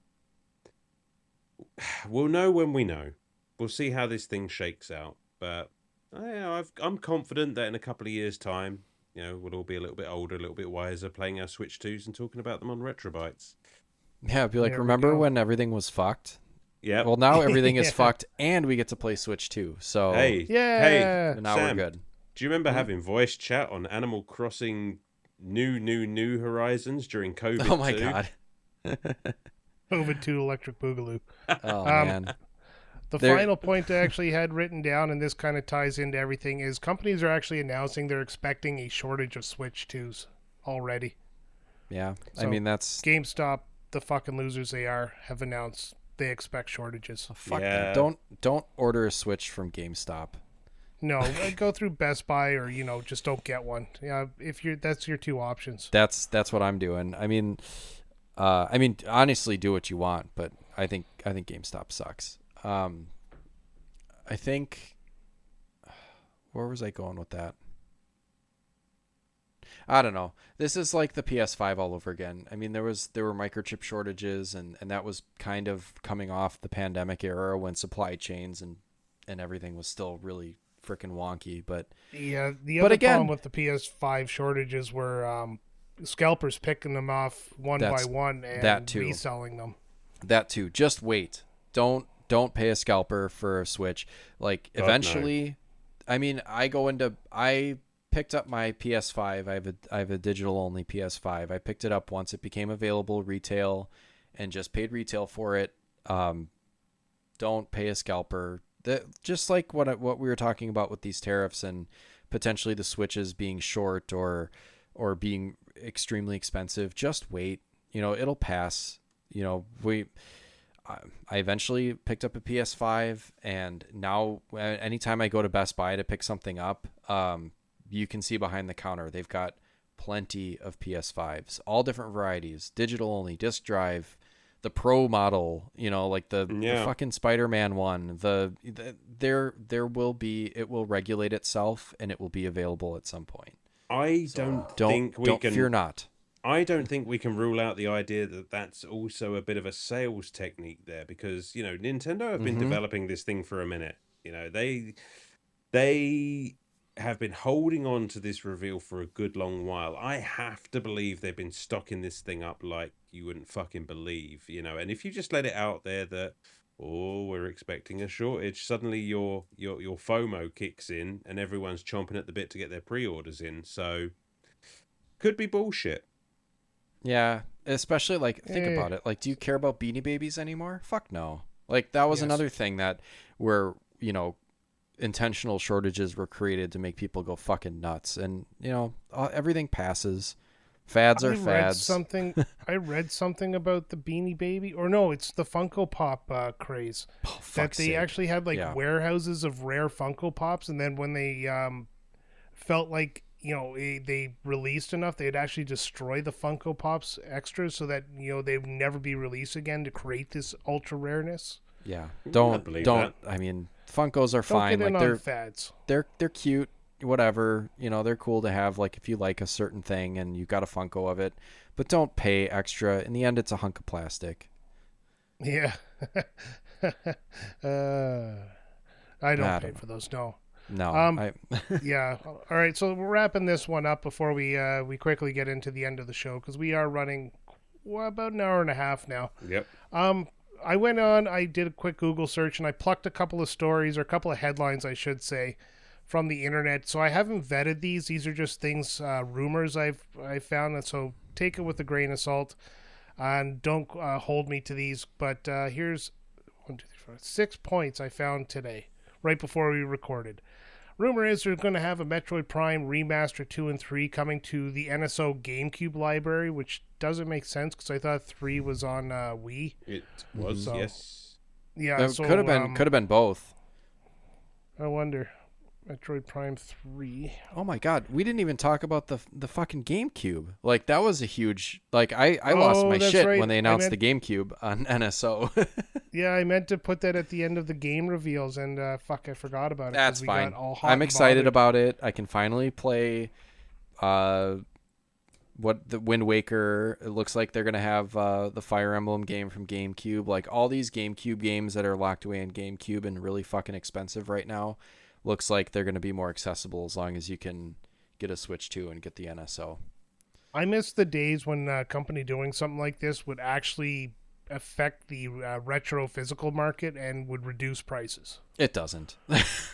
We'll know when we know. We'll see how this thing shakes out, but I'm confident that in a couple of years' time, we'll all be a little bit older, a little bit wiser, playing our Switch 2s and talking about them on RetroBytes. Yeah, I'd be like, remember when everything was fucked? Yeah. Well, now everything is fucked, and we get to play Switch 2. So hey, now Sam, we're good. Do you remember having voice chat on Animal Crossing New Horizons during COVID? Oh my god. COVID 2 Electric Boogaloo. Oh man. The final point I actually had written down, and this kind of ties into everything, is companies are actually announcing they're expecting a shortage of Switch 2s already. Yeah, So that's GameStop, the fucking losers they are, have announced they expect shortages. Fuck them. Don't order a Switch from GameStop. No, go through Best Buy or just don't get one. Yeah, that's your two options. That's what I'm doing. I mean, honestly, do what you want, but I think GameStop sucks. I think, where was I going with that? I don't know. This is like the PS5 all over again. I mean, there were microchip shortages, and that was kind of coming off the pandemic era when supply chains and everything was still really freaking wonky. But Yeah, the other problem with the PS5 shortages were scalpers picking them off one by one and reselling them. That too. Just wait. Don't pay a scalper for a Switch. Like eventually, no. I mean, I picked up my PS5. I have a digital only PS5. I picked it up once it became available retail, and just paid retail for it. Don't pay a scalper. Just like what we were talking about with these tariffs and potentially the Switches being short or being extremely expensive. Just wait. It'll pass. I eventually picked up a PS5, and now anytime I go to Best Buy to pick something up, you can see behind the counter they've got plenty of PS5s, all different varieties, digital only, disc drive, the Pro model, like the fucking Spider-Man one. It will regulate itself, and it will be available at some point. Fear not. I don't think we can rule out the idea that that's also a bit of a sales technique there, because Nintendo have been developing this thing for a minute. They have been holding on to this reveal for a good long while. I have to believe they've been stocking this thing up like you wouldn't fucking believe, and if you just let it out there that we're expecting a shortage, suddenly your FOMO kicks in and everyone's chomping at the bit to get their pre-orders in. So could be bullshit. Yeah, especially think about it. Like, do you care about Beanie Babies anymore? Fuck no. Like, that was another thing where intentional shortages were created to make people go fucking nuts, and everything passes. Fads are fads. I read something about the Beanie Baby, or no, it's the Funko Pop craze. That they actually had warehouses of rare Funko Pops, and then when they felt like they released enough, they'd actually destroy the Funko Pops extras so that they would never be released again to create this ultra rareness. Yeah, don't. I mean, Funkos are fine. Don't get in on fads. They're cute, whatever. They're cool to have. Like, if you like a certain thing and you got a Funko of it, but don't pay extra. In the end, it's a hunk of plastic. Yeah. I don't pay for those. No. No. Yeah. All right. So we're wrapping this one up before we quickly get into the end of the show, because we are running about an hour and a half now. Yep. I went on. I did a quick Google search, and I plucked a couple of stories, or a couple of headlines, I should say, from the internet. So I haven't vetted these. These are just things, rumors I found, and so take it with a grain of salt, and don't hold me to these. But here's 1, 2, 3, 4, 6 points I found today, right before we recorded. Rumor is they're going to have a Metroid Prime Remaster 2 and 3 coming to the NSO GameCube library, which doesn't make sense because I thought 3 was on Wii. It was, yes. Yeah, it could have been both. I wonder. Metroid Prime 3. Oh my god, we didn't even talk about the fucking GameCube. Like, that was a huge... Like, I lost my shit when they announced the GameCube on NSO. Yeah, I meant to put that at the end of the game reveals, and I forgot about it. That's fine. I'm excited about it. I can finally play the Wind Waker. It looks like they're going to have the Fire Emblem game from GameCube. Like, all these GameCube games that are locked away in GameCube and really fucking expensive right now, looks like they're going to be more accessible as long as you can get a Switch 2 and get the NSO. I miss the days when a company doing something like this would actually affect the retro physical market and would reduce prices. It doesn't.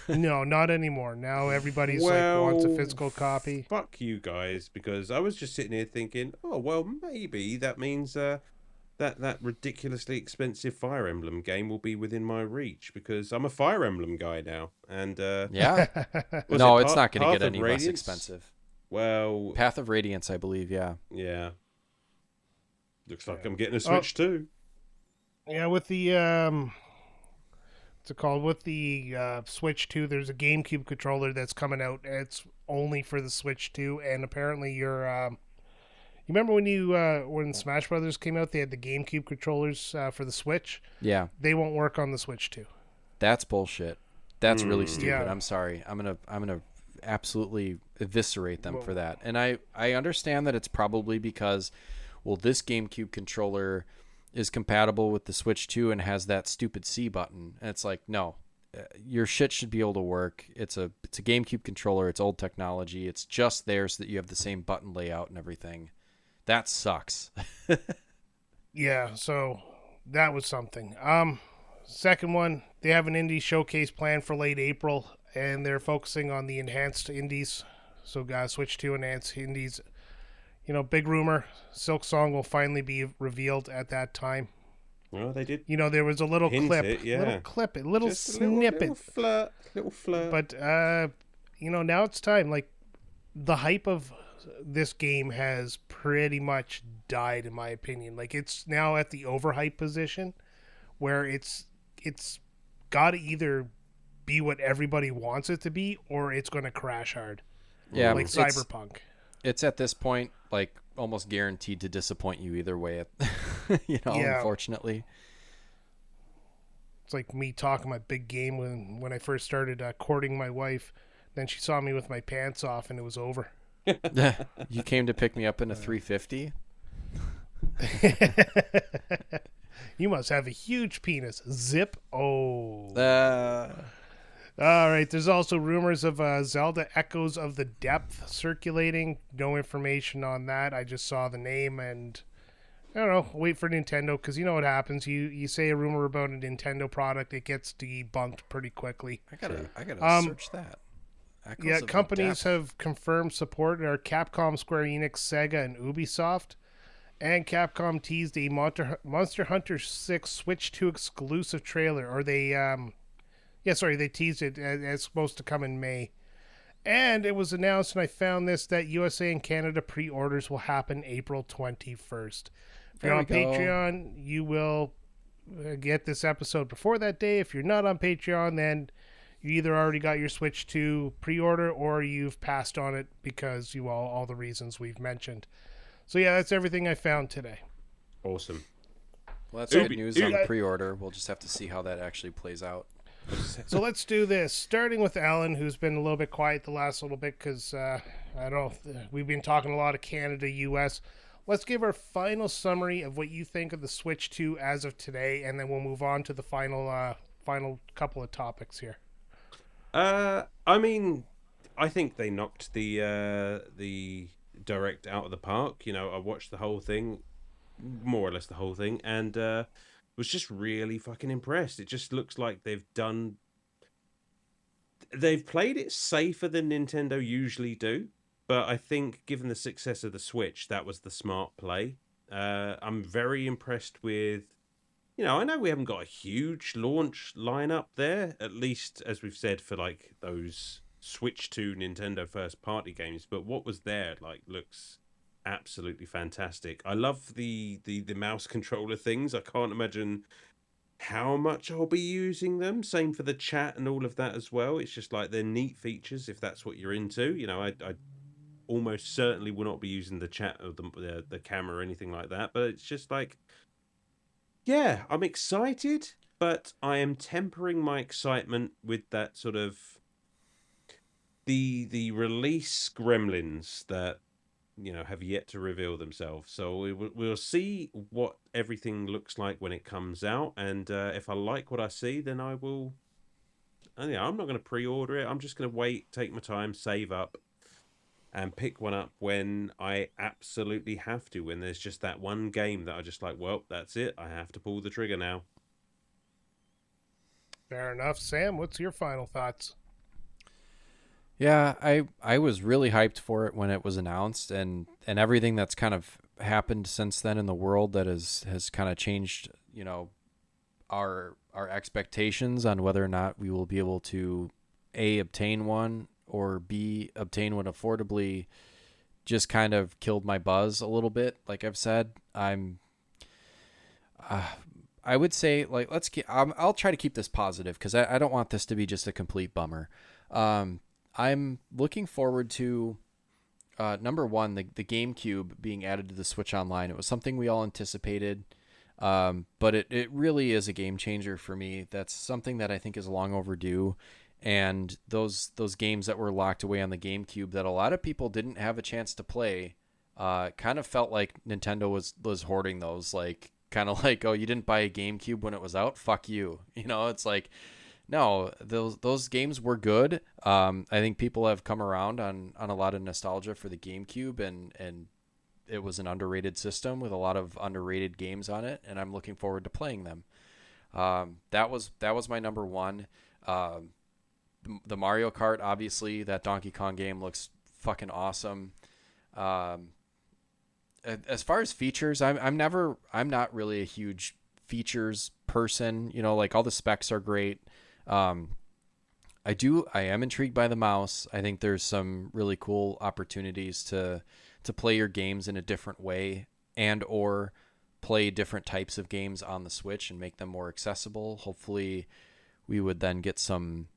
No, not anymore. Now everybody's wants a physical copy. Fuck you guys, because I was just sitting here thinking, oh, well, maybe that means that ridiculously expensive Fire Emblem game will be within my reach, because I'm a Fire Emblem guy now. And yeah. No, it's not going to get any less expensive. Well, Path of Radiance, I believe, yeah. Yeah. Looks like I'm getting a Switch too. Yeah, with the what's it called? With the Switch 2, there's a GameCube controller that's coming out. It's only for the Switch 2, and apparently you remember when Smash Brothers came out, they had the GameCube controllers for the Switch? Yeah. They won't work on the Switch 2. That's bullshit. That's really stupid. Yeah. I'm sorry. I'm gonna absolutely eviscerate them for that. And I understand that it's probably because, well, this GameCube controller is compatible with the Switch 2 and has that stupid C button. And it's like, no, your shit should be able to work. It's a GameCube controller. It's old technology. It's just there so that you have the same button layout and everything. That sucks. Yeah, so that was something. Second one, they have an indie showcase planned for late April, and they're focusing on the enhanced indies. So, Switch 2 enhanced indies. You know, big rumor, Silk Song will finally be revealed at that time. Well, they did. You know, there was a little clip, a little Just snippet, little flirt. but you know, now it's time. Like, the hype of this game has pretty much died, in my opinion. Like, it's now at the overhype position, where it's got to either be what everybody wants it to be, or it's going to crash hard. Yeah, like Cyberpunk. It's at this point like almost guaranteed to disappoint you either way. Unfortunately. It's like me talking my big game when I first started courting my wife. Then she saw me with my pants off, and it was over. You came to pick me up in a 350? You must have a huge penis. Zip. Oh. All right. There's also rumors of Zelda Echoes of the Depth circulating. No information on that. I just saw the name, and I don't know. Wait for Nintendo, because you know what happens. You say a rumor about a Nintendo product, it gets debunked pretty quickly. I gotta search that. Echoes companies have confirmed support are Capcom, Square Enix, Sega, and Ubisoft. And Capcom teased a Monster Hunter 6 Switch 2 exclusive trailer. Or they teased it as supposed to come in May. And it was announced, and I found this, that USA and Canada pre-orders will happen April 21st. If you're on Patreon, you will get this episode before that day. If you're not on Patreon, then you either already got your Switch 2 pre-order, or you've passed on it because all the reasons we've mentioned. So yeah, that's everything I found today. Awesome. Well, that's good news on the pre-order. We'll just have to see how that actually plays out. So let's do this, starting with Alan, who's been a little bit quiet the last little bit because, I don't know, we've been talking a lot of Canada, U.S. Let's give our final summary of what you think of the Switch 2 as of today, and then we'll move on to the final couple of topics here. I mean, I think they knocked the Direct out of the park. You know, I watched the whole thing, more or less the whole thing, and was just really fucking impressed. It just looks like they've played it safer than Nintendo usually do, but I think given the success of the Switch, that was the smart play. I'm very impressed with, I know we haven't got a huge launch lineup there, at least as we've said for like those Switch 2 Nintendo first party games, but what was there looks absolutely fantastic. I love the mouse controller things. I can't imagine how much I'll be using them. Same for the chat and all of that as well. It's just like they're neat features if that's what you're into. I almost certainly will not be using the chat or the camera or anything like that, but it's just like, yeah, I'm excited, but I am tempering my excitement with that sort of the release gremlins that have yet to reveal themselves. So we'll see what everything looks like when it comes out, and if I like what I see, then I will. And I'm not going to pre-order it. I'm just going to wait, take my time, save up, and pick one up when I absolutely have to. When there's just that one game that I just like, well, that's it. I have to pull the trigger now. Fair enough. Sam, what's your final thoughts? Yeah, I was really hyped for it when it was announced, and everything that's kind of happened since then in the world that has kind of changed, our expectations on whether or not we will be able to A, obtain one, or B, obtain one affordably, just kind of killed my buzz a little bit. Like I've said, I would say I'll try to keep this positive because I don't want this to be just a complete bummer. I'm looking forward to, number one, the GameCube being added to the Switch Online. It was something we all anticipated, but it really is a game changer for me. That's something that I think is long overdue, and those games that were locked away on the GameCube that a lot of people didn't have a chance to play, kind of felt like Nintendo was hoarding those, like kind of like, oh, you didn't buy a GameCube when it was out, fuck you. It's like, no, those games were good. I think people have come around on a lot of nostalgia for the GameCube, and it was an underrated system with a lot of underrated games on it, and I'm looking forward to playing them. That was my number one. The Mario Kart, obviously, that Donkey Kong game looks fucking awesome. As far as features, I'm not really a huge features person. Like all the specs are great. I am intrigued by the mouse. I think there's some really cool opportunities to play your games in a different way, and or play different types of games on the Switch and make them more accessible. Hopefully we would then get some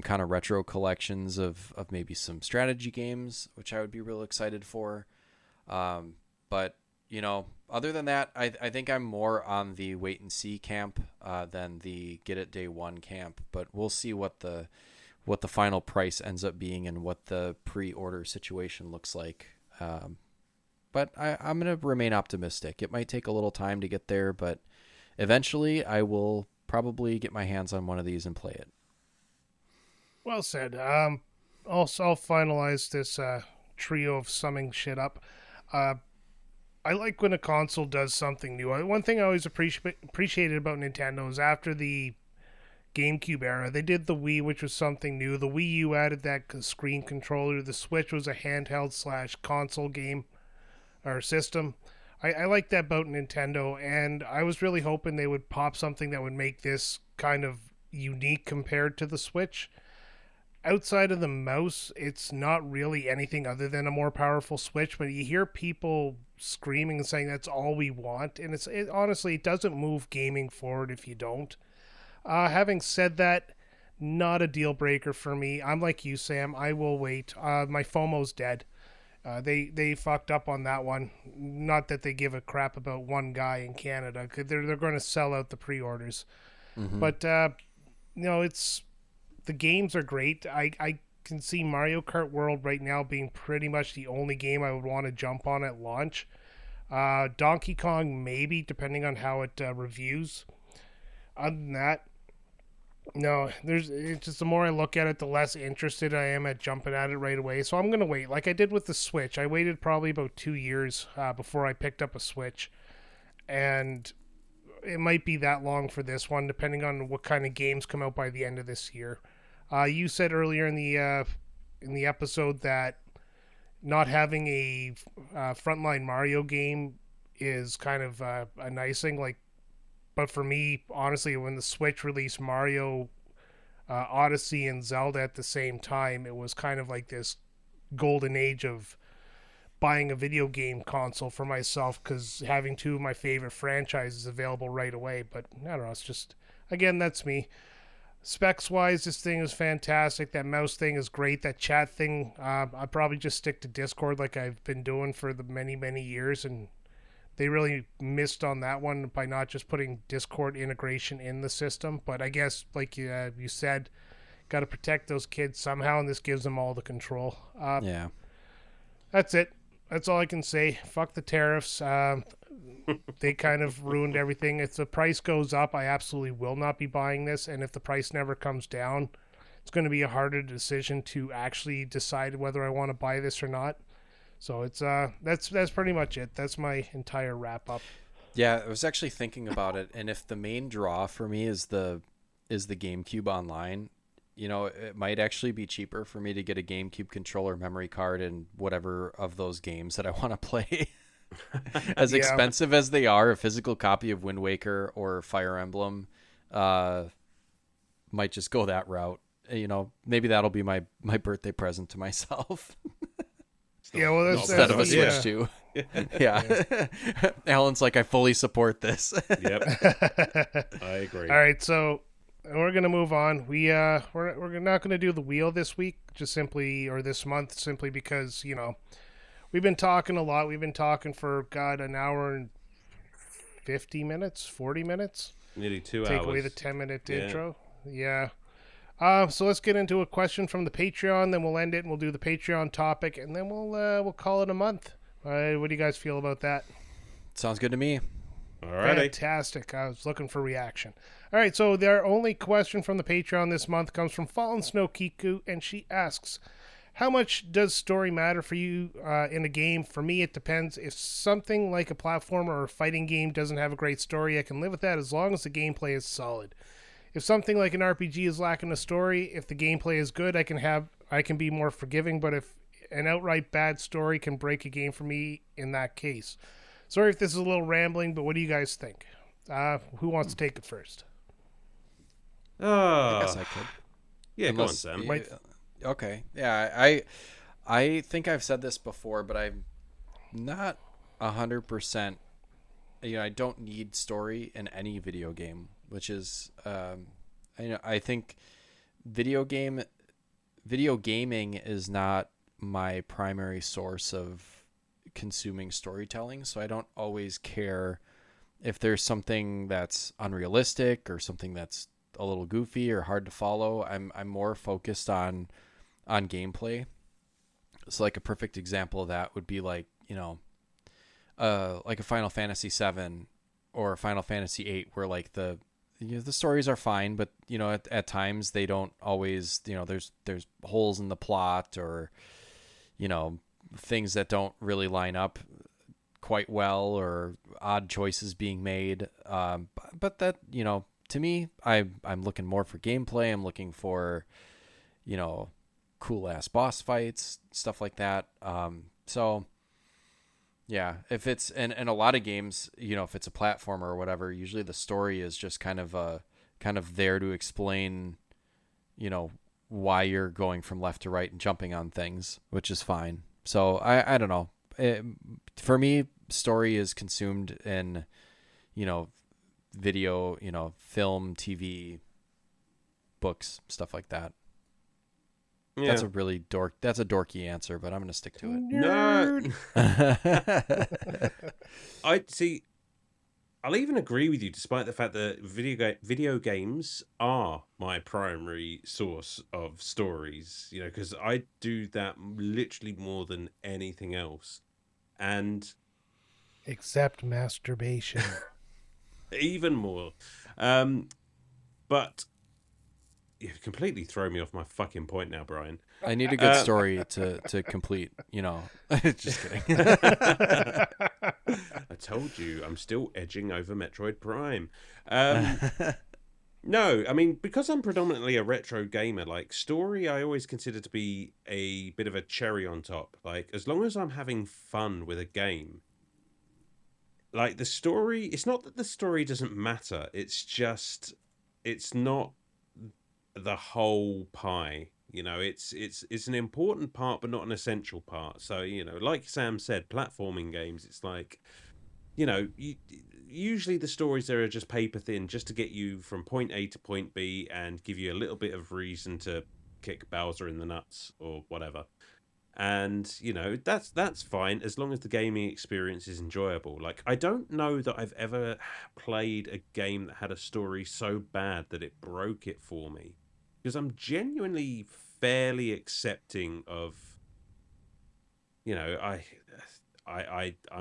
kind of retro collections of maybe some strategy games, which I would be real excited for. But other than that, I think I'm more on the wait and see camp than the get it day one camp. But we'll see what the final price ends up being and what the pre-order situation looks like. But I'm going to remain optimistic. It might take a little time to get there, but eventually I will probably get my hands on one of these and play it. Well said. I'll finalize this trio of summing shit up. I like when a console does something new. One thing I always appreciated about Nintendo is after the GameCube era, they did the Wii, which was something new. The Wii U added that screen controller. The Switch was a handheld / console game or system. I like that about Nintendo, and I was really hoping they would pop something that would make this kind of unique compared to the Switch. Outside of the mouse, it's not really anything other than a more powerful Switch, but you hear people screaming and saying that's all we want, and honestly, it doesn't move gaming forward if you don't. Having said that, not a deal breaker for me. I'm like you, Sam. I will wait. My FOMO's dead. They fucked up on that one. Not that they give a crap about one guy in Canada. They're going to sell out the pre-orders. Mm-hmm. But it's the games are great. I can see Mario Kart World right now being pretty much the only game I would want to jump on at launch. Donkey Kong maybe, depending on how it reviews. Other than that, no, it's just the more I look at it, the less interested I am at jumping at it right away. So I'm going to wait. Like I did with the Switch. I waited probably about 2 years before I picked up a Switch. And it might be that long for this one, depending on what kind of games come out by the end of this year. You said earlier in the episode that not having a frontline Mario game is kind of a nice thing. But for me, honestly, when the Switch released Mario Odyssey and Zelda at the same time, it was kind of like this golden age of buying a video game console for myself, because having two of my favorite franchises available right away. But I don't know, it's just, again, that's me. Specs wise, this thing is fantastic. That mouse thing is great. That chat thing, I'll probably just stick to Discord like I've been doing for the many years, and they really missed on that one by not just putting Discord integration in the system. But I guess, like you said, got to protect those kids somehow, and this gives them all the control. Yeah. That's it. That's all I can say. Fuck the tariffs. They kind of ruined everything. If the price goes up, I absolutely will not be buying this. And if the price never comes down, it's going to be a harder decision to actually decide whether I want to buy this or not. So it's that's pretty much it. That's my entire wrap up. Yeah, I was actually thinking about it, and if the main draw for me is the GameCube Online, it might actually be cheaper for me to get a GameCube controller, memory card, and whatever of those games that I want to play. As expensive as they are, a physical copy of Wind Waker or Fire Emblem might just go that route. Maybe that'll be my birthday present to myself. Yeah, well, that's instead of a Switch too. Yeah. Alan's like, I fully support this. Yep. I agree. All right, so we're gonna move on. We're not gonna do the wheel this week, this month, simply because we've been talking a lot. We've been talking for an hour and 50 minutes, 40 minutes. Nearly 2 hours. Take away the 10-minute intro. Yeah. So let's get into a question from the Patreon, then we'll end it and we'll do the Patreon topic, and then we'll call it a month. What do you guys feel about that? Sounds good to me. Alrighty. Fantastic. I was looking for reaction. All right, so their only question from the Patreon this month comes from Fallen Snow Kiku, and she asks, how much does story matter for you in a game? For me, it depends. If something like a platformer or a fighting game doesn't have a great story, I can live with that as long as the gameplay is solid. If something like an RPG is lacking a story, if the gameplay is good, I can be more forgiving, but if an outright bad story can break a game for me in that case. Sorry if this is a little rambling, but what do you guys think? Who wants to take it first? I guess I could. Yeah, Unless, go on, Sam. Okay. Yeah, I think I've said this before, but I'm not 100%. I don't need story in any video game, which is, I think video gaming is not my primary source of consuming storytelling, so I don't always care if there's something that's unrealistic or something that's a little goofy or hard to follow. I'm more focused on gameplay. So like a perfect example of that would be like a Final Fantasy 7 or Final Fantasy 8, where like the stories are fine, but at times they don't always, there's holes in the plot, or things that don't really line up quite well, or odd choices being made. But that, to me, I'm looking more for gameplay. I'm looking for, cool ass boss fights, stuff like that. So yeah, if it's in a lot of games, if it's a platformer or whatever, usually the story is just kind of there to explain, why you're going from left to right and jumping on things, which is fine. So I don't know. For me, story is consumed in, video, film, TV, books, stuff like that. Yeah. That's a dorky answer, but I'm going to stick to it. No. I see. I'll even agree with you, despite the fact that video games are my primary source of stories. Because I do that literally more than anything else, and Except masturbation. even more. But you've completely thrown me off my fucking point now, Brian. I need a good story to complete, Just kidding. I told you, I'm still edging over Metroid Prime. No, I mean, because I'm predominantly a retro gamer, like, story I always consider to be a bit of a cherry on top. Like, as long as I'm having fun with a game, like, the story, it's not that the story doesn't matter, it's just, it's not the whole pie. It's an important part, but not an essential part. So, like Sam said, platforming games, it's like, usually the stories there are just paper thin, just to get you from point A to point B and give you a little bit of reason to kick Bowser in the nuts or whatever. And that's fine as long as the gaming experience is enjoyable. Like, I don't know that I've ever played a game that had a story so bad that it broke it for me, because I'm genuinely fairly accepting of, I'm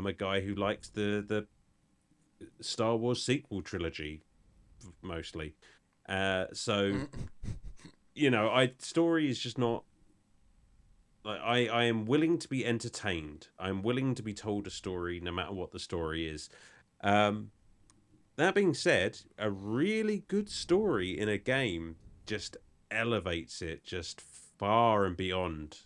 a guy who likes the Star Wars sequel trilogy mostly. So story is just not, like, I am willing to be entertained. I'm willing to be told a story no matter what the story is. That being said, a really good story in a game just elevates it just far and beyond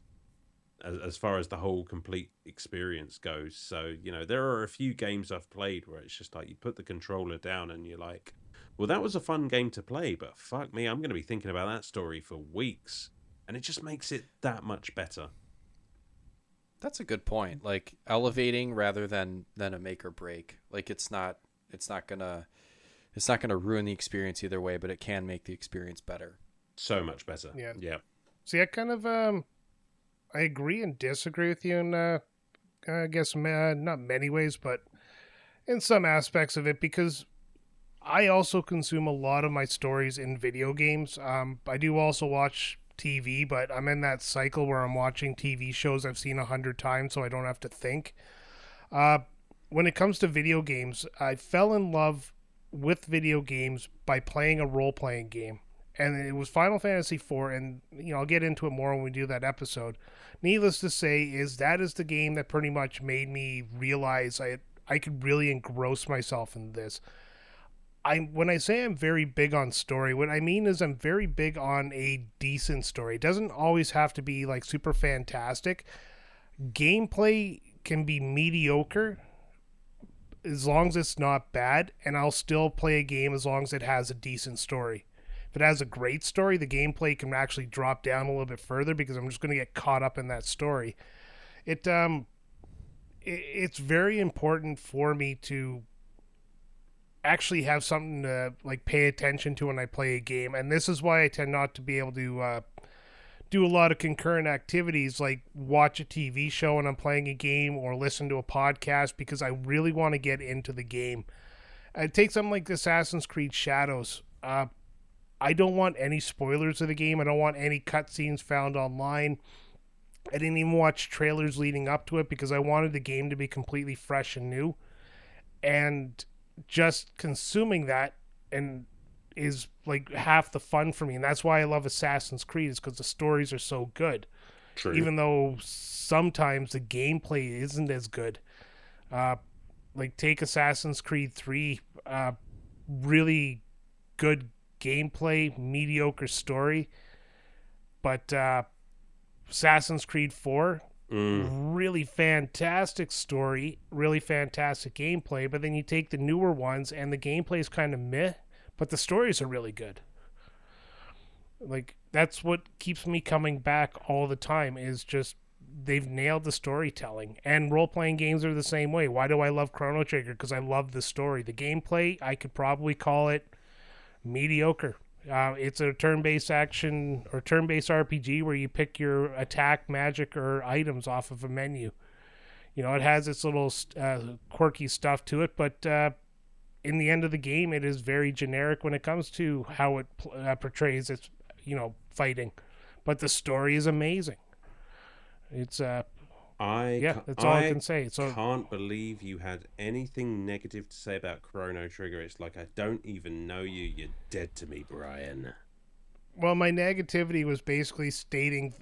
as far as the whole complete experience goes. So, there are a few games I've played where it's just like you put the controller down and you're like, well, that was a fun game to play, but fuck me, I'm going to be thinking about that story for weeks. And it just makes it that much better. That's a good point. Like, elevating rather than a make or break. Like, it's not gonna ruin the experience either way, but it can make the experience better. So much better. Yeah. See, I kind of I agree and disagree with you in I guess not many ways, but in some aspects of it, because I also consume a lot of my stories in video games. I do also watch TV, but I'm in that cycle where I'm watching TV shows I've seen 100 times, so I don't have to think. Uh, when it comes to video games, I fell in love with video games by playing a role playing game. And it was Final Fantasy IV, and I'll get into it more when we do that episode. Needless to say, that is the game that pretty much made me realize I could really engross myself in this. When I say I'm very big on story, what I mean is I'm very big on a decent story. It doesn't always have to be like super fantastic. Gameplay can be mediocre as long as it's not bad, and I'll still play a game as long as it has a decent story. If it has a great story, the gameplay can actually drop down a little bit further because I'm just going to get caught up in that story. It's very important for me to actually have something to like pay attention to when I play a game, and this is why I tend not to be able to do a lot of concurrent activities like watch a TV show when I'm playing a game or listen to a podcast, because I really want to get into the game. Take something like Assassin's Creed Shadows. I don't want any spoilers of the game. I don't want any cutscenes found online. I didn't even watch trailers leading up to it because I wanted the game to be completely fresh and new. And just consuming that and is like half the fun for me, and that's why I love Assassin's Creed, is because the stories are so good. True. Even though sometimes the gameplay isn't as good. Like take Assassin's Creed 3, really good gameplay, mediocre story, but Assassin's Creed 4, really fantastic story, really fantastic gameplay, but then you take the newer ones and the gameplay is kind of meh, but the stories are really good. Like, that's what keeps me coming back all the time, is just they've nailed the storytelling. And role-playing games are the same way. Why do I love Chrono Trigger? Because I love the story. The gameplay, I could probably call it mediocre. It's a turn-based action or turn-based RPG where you pick your attack, magic, or items off of a menu. It has its little quirky stuff to it, but in the end of the game, it is very generic when it comes to how it portrays its, fighting. But the story is amazing. It's that's all I can say. So can't believe you had anything negative to say about Chrono Trigger. It's like I don't even know you. You're dead to me, Brian. Well, my negativity was basically stating,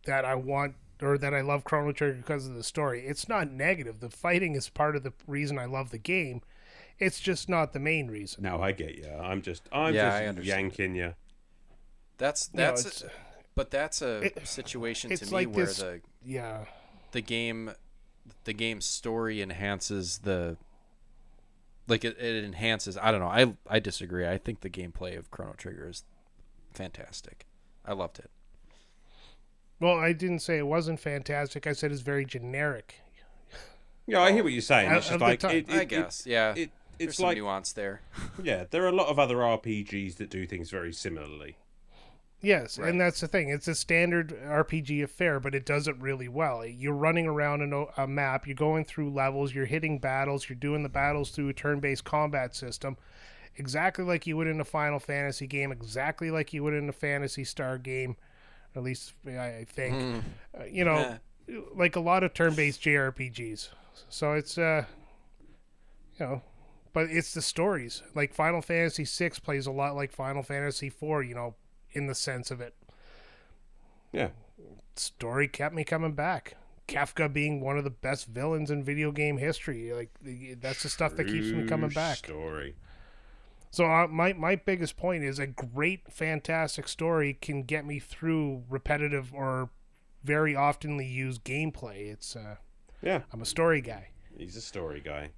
that I want or that I love Chrono Trigger because of the story. It's not negative. The fighting is part of the reason I love the game. It's just not the main reason. No, I get you. I'm just yanking you. That's but that's a situation to me like where this, the game story enhances the, like it enhances. I don't know. I disagree. I think the gameplay of Chrono Trigger is fantastic. I loved it. Well, I didn't say it wasn't fantastic. I said it's very generic. Yeah, I hear what you're saying. It's just like I guess. It's there's some like nuance there. Yeah, there are a lot of other RPGs that do things very similarly. Yes, Right. and that's the thing. It's a standard RPG affair, but it does it really well. You're running around in a map, you're going through levels, you're hitting battles, you're doing the battles through a turn-based combat system, exactly like you would in a Final Fantasy game, exactly like you would in a Phantasy Star game, at least I think. Like a lot of turn-based JRPGs. So it's, but it's the stories. Like Final Fantasy VI plays a lot like Final Fantasy IV, in the sense of it. Yeah. Story kept me coming back. Kafka being one of the best villains in video game history. Like, that's the stuff that keeps me coming back. Story. So my biggest point is a great, fantastic story can get me through repetitive or very oftenly used gameplay. It's I'm a story guy. He's a story guy.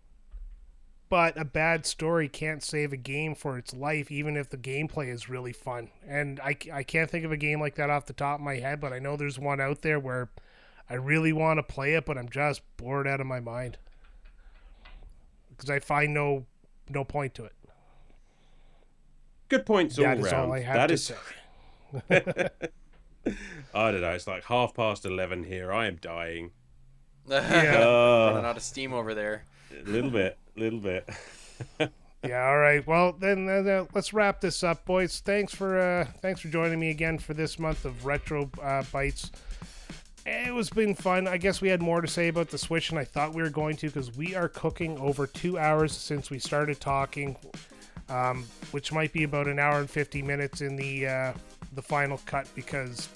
But a bad story can't save a game for its life, even if the gameplay is really fun. And I can't think of a game like that off the top of my head, but I know there's one out there where I really want to play it, but I'm just bored out of my mind. Because I find no point to it. Good points all That round. is all I have to say. I don't know. It's like 11:30 here. I am dying. Running out of steam over there. A little bit. Yeah, all right. Well, then let's wrap this up, boys. Thanks for joining me again for this month of Retro Bites. It was been fun. I guess we had more to say about the Switch than I thought we were going to, because we are cooking over 2 hours since we started talking, which might be about an hour and 50 minutes in the final cut, because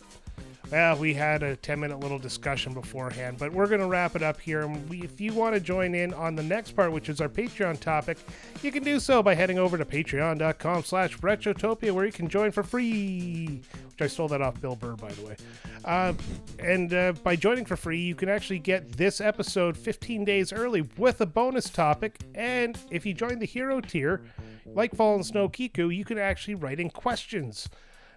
we had a 10-minute little discussion beforehand. But we're going to wrap it up here. And if you want to join in on the next part, which is our Patreon topic, you can do so by heading over to patreon.com/Retrotopia, where you can join for free. Which I stole that off Bill Burr, by the way. And by joining for free, you can actually get this episode 15 days early with a bonus topic. And if you join the hero tier, like Fallen Snow Kiku, you can actually write in questions.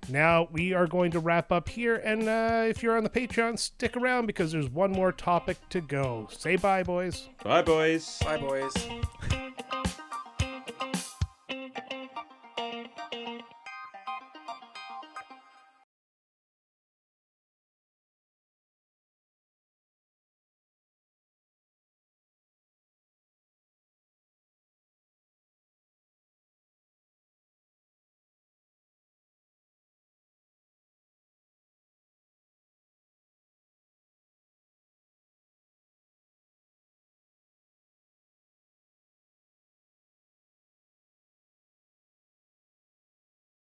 Now, we are going to wrap up here, and if you're on the Patreon, stick around, because there's one more topic to go. Say bye, boys. Bye, boys. Bye, boys.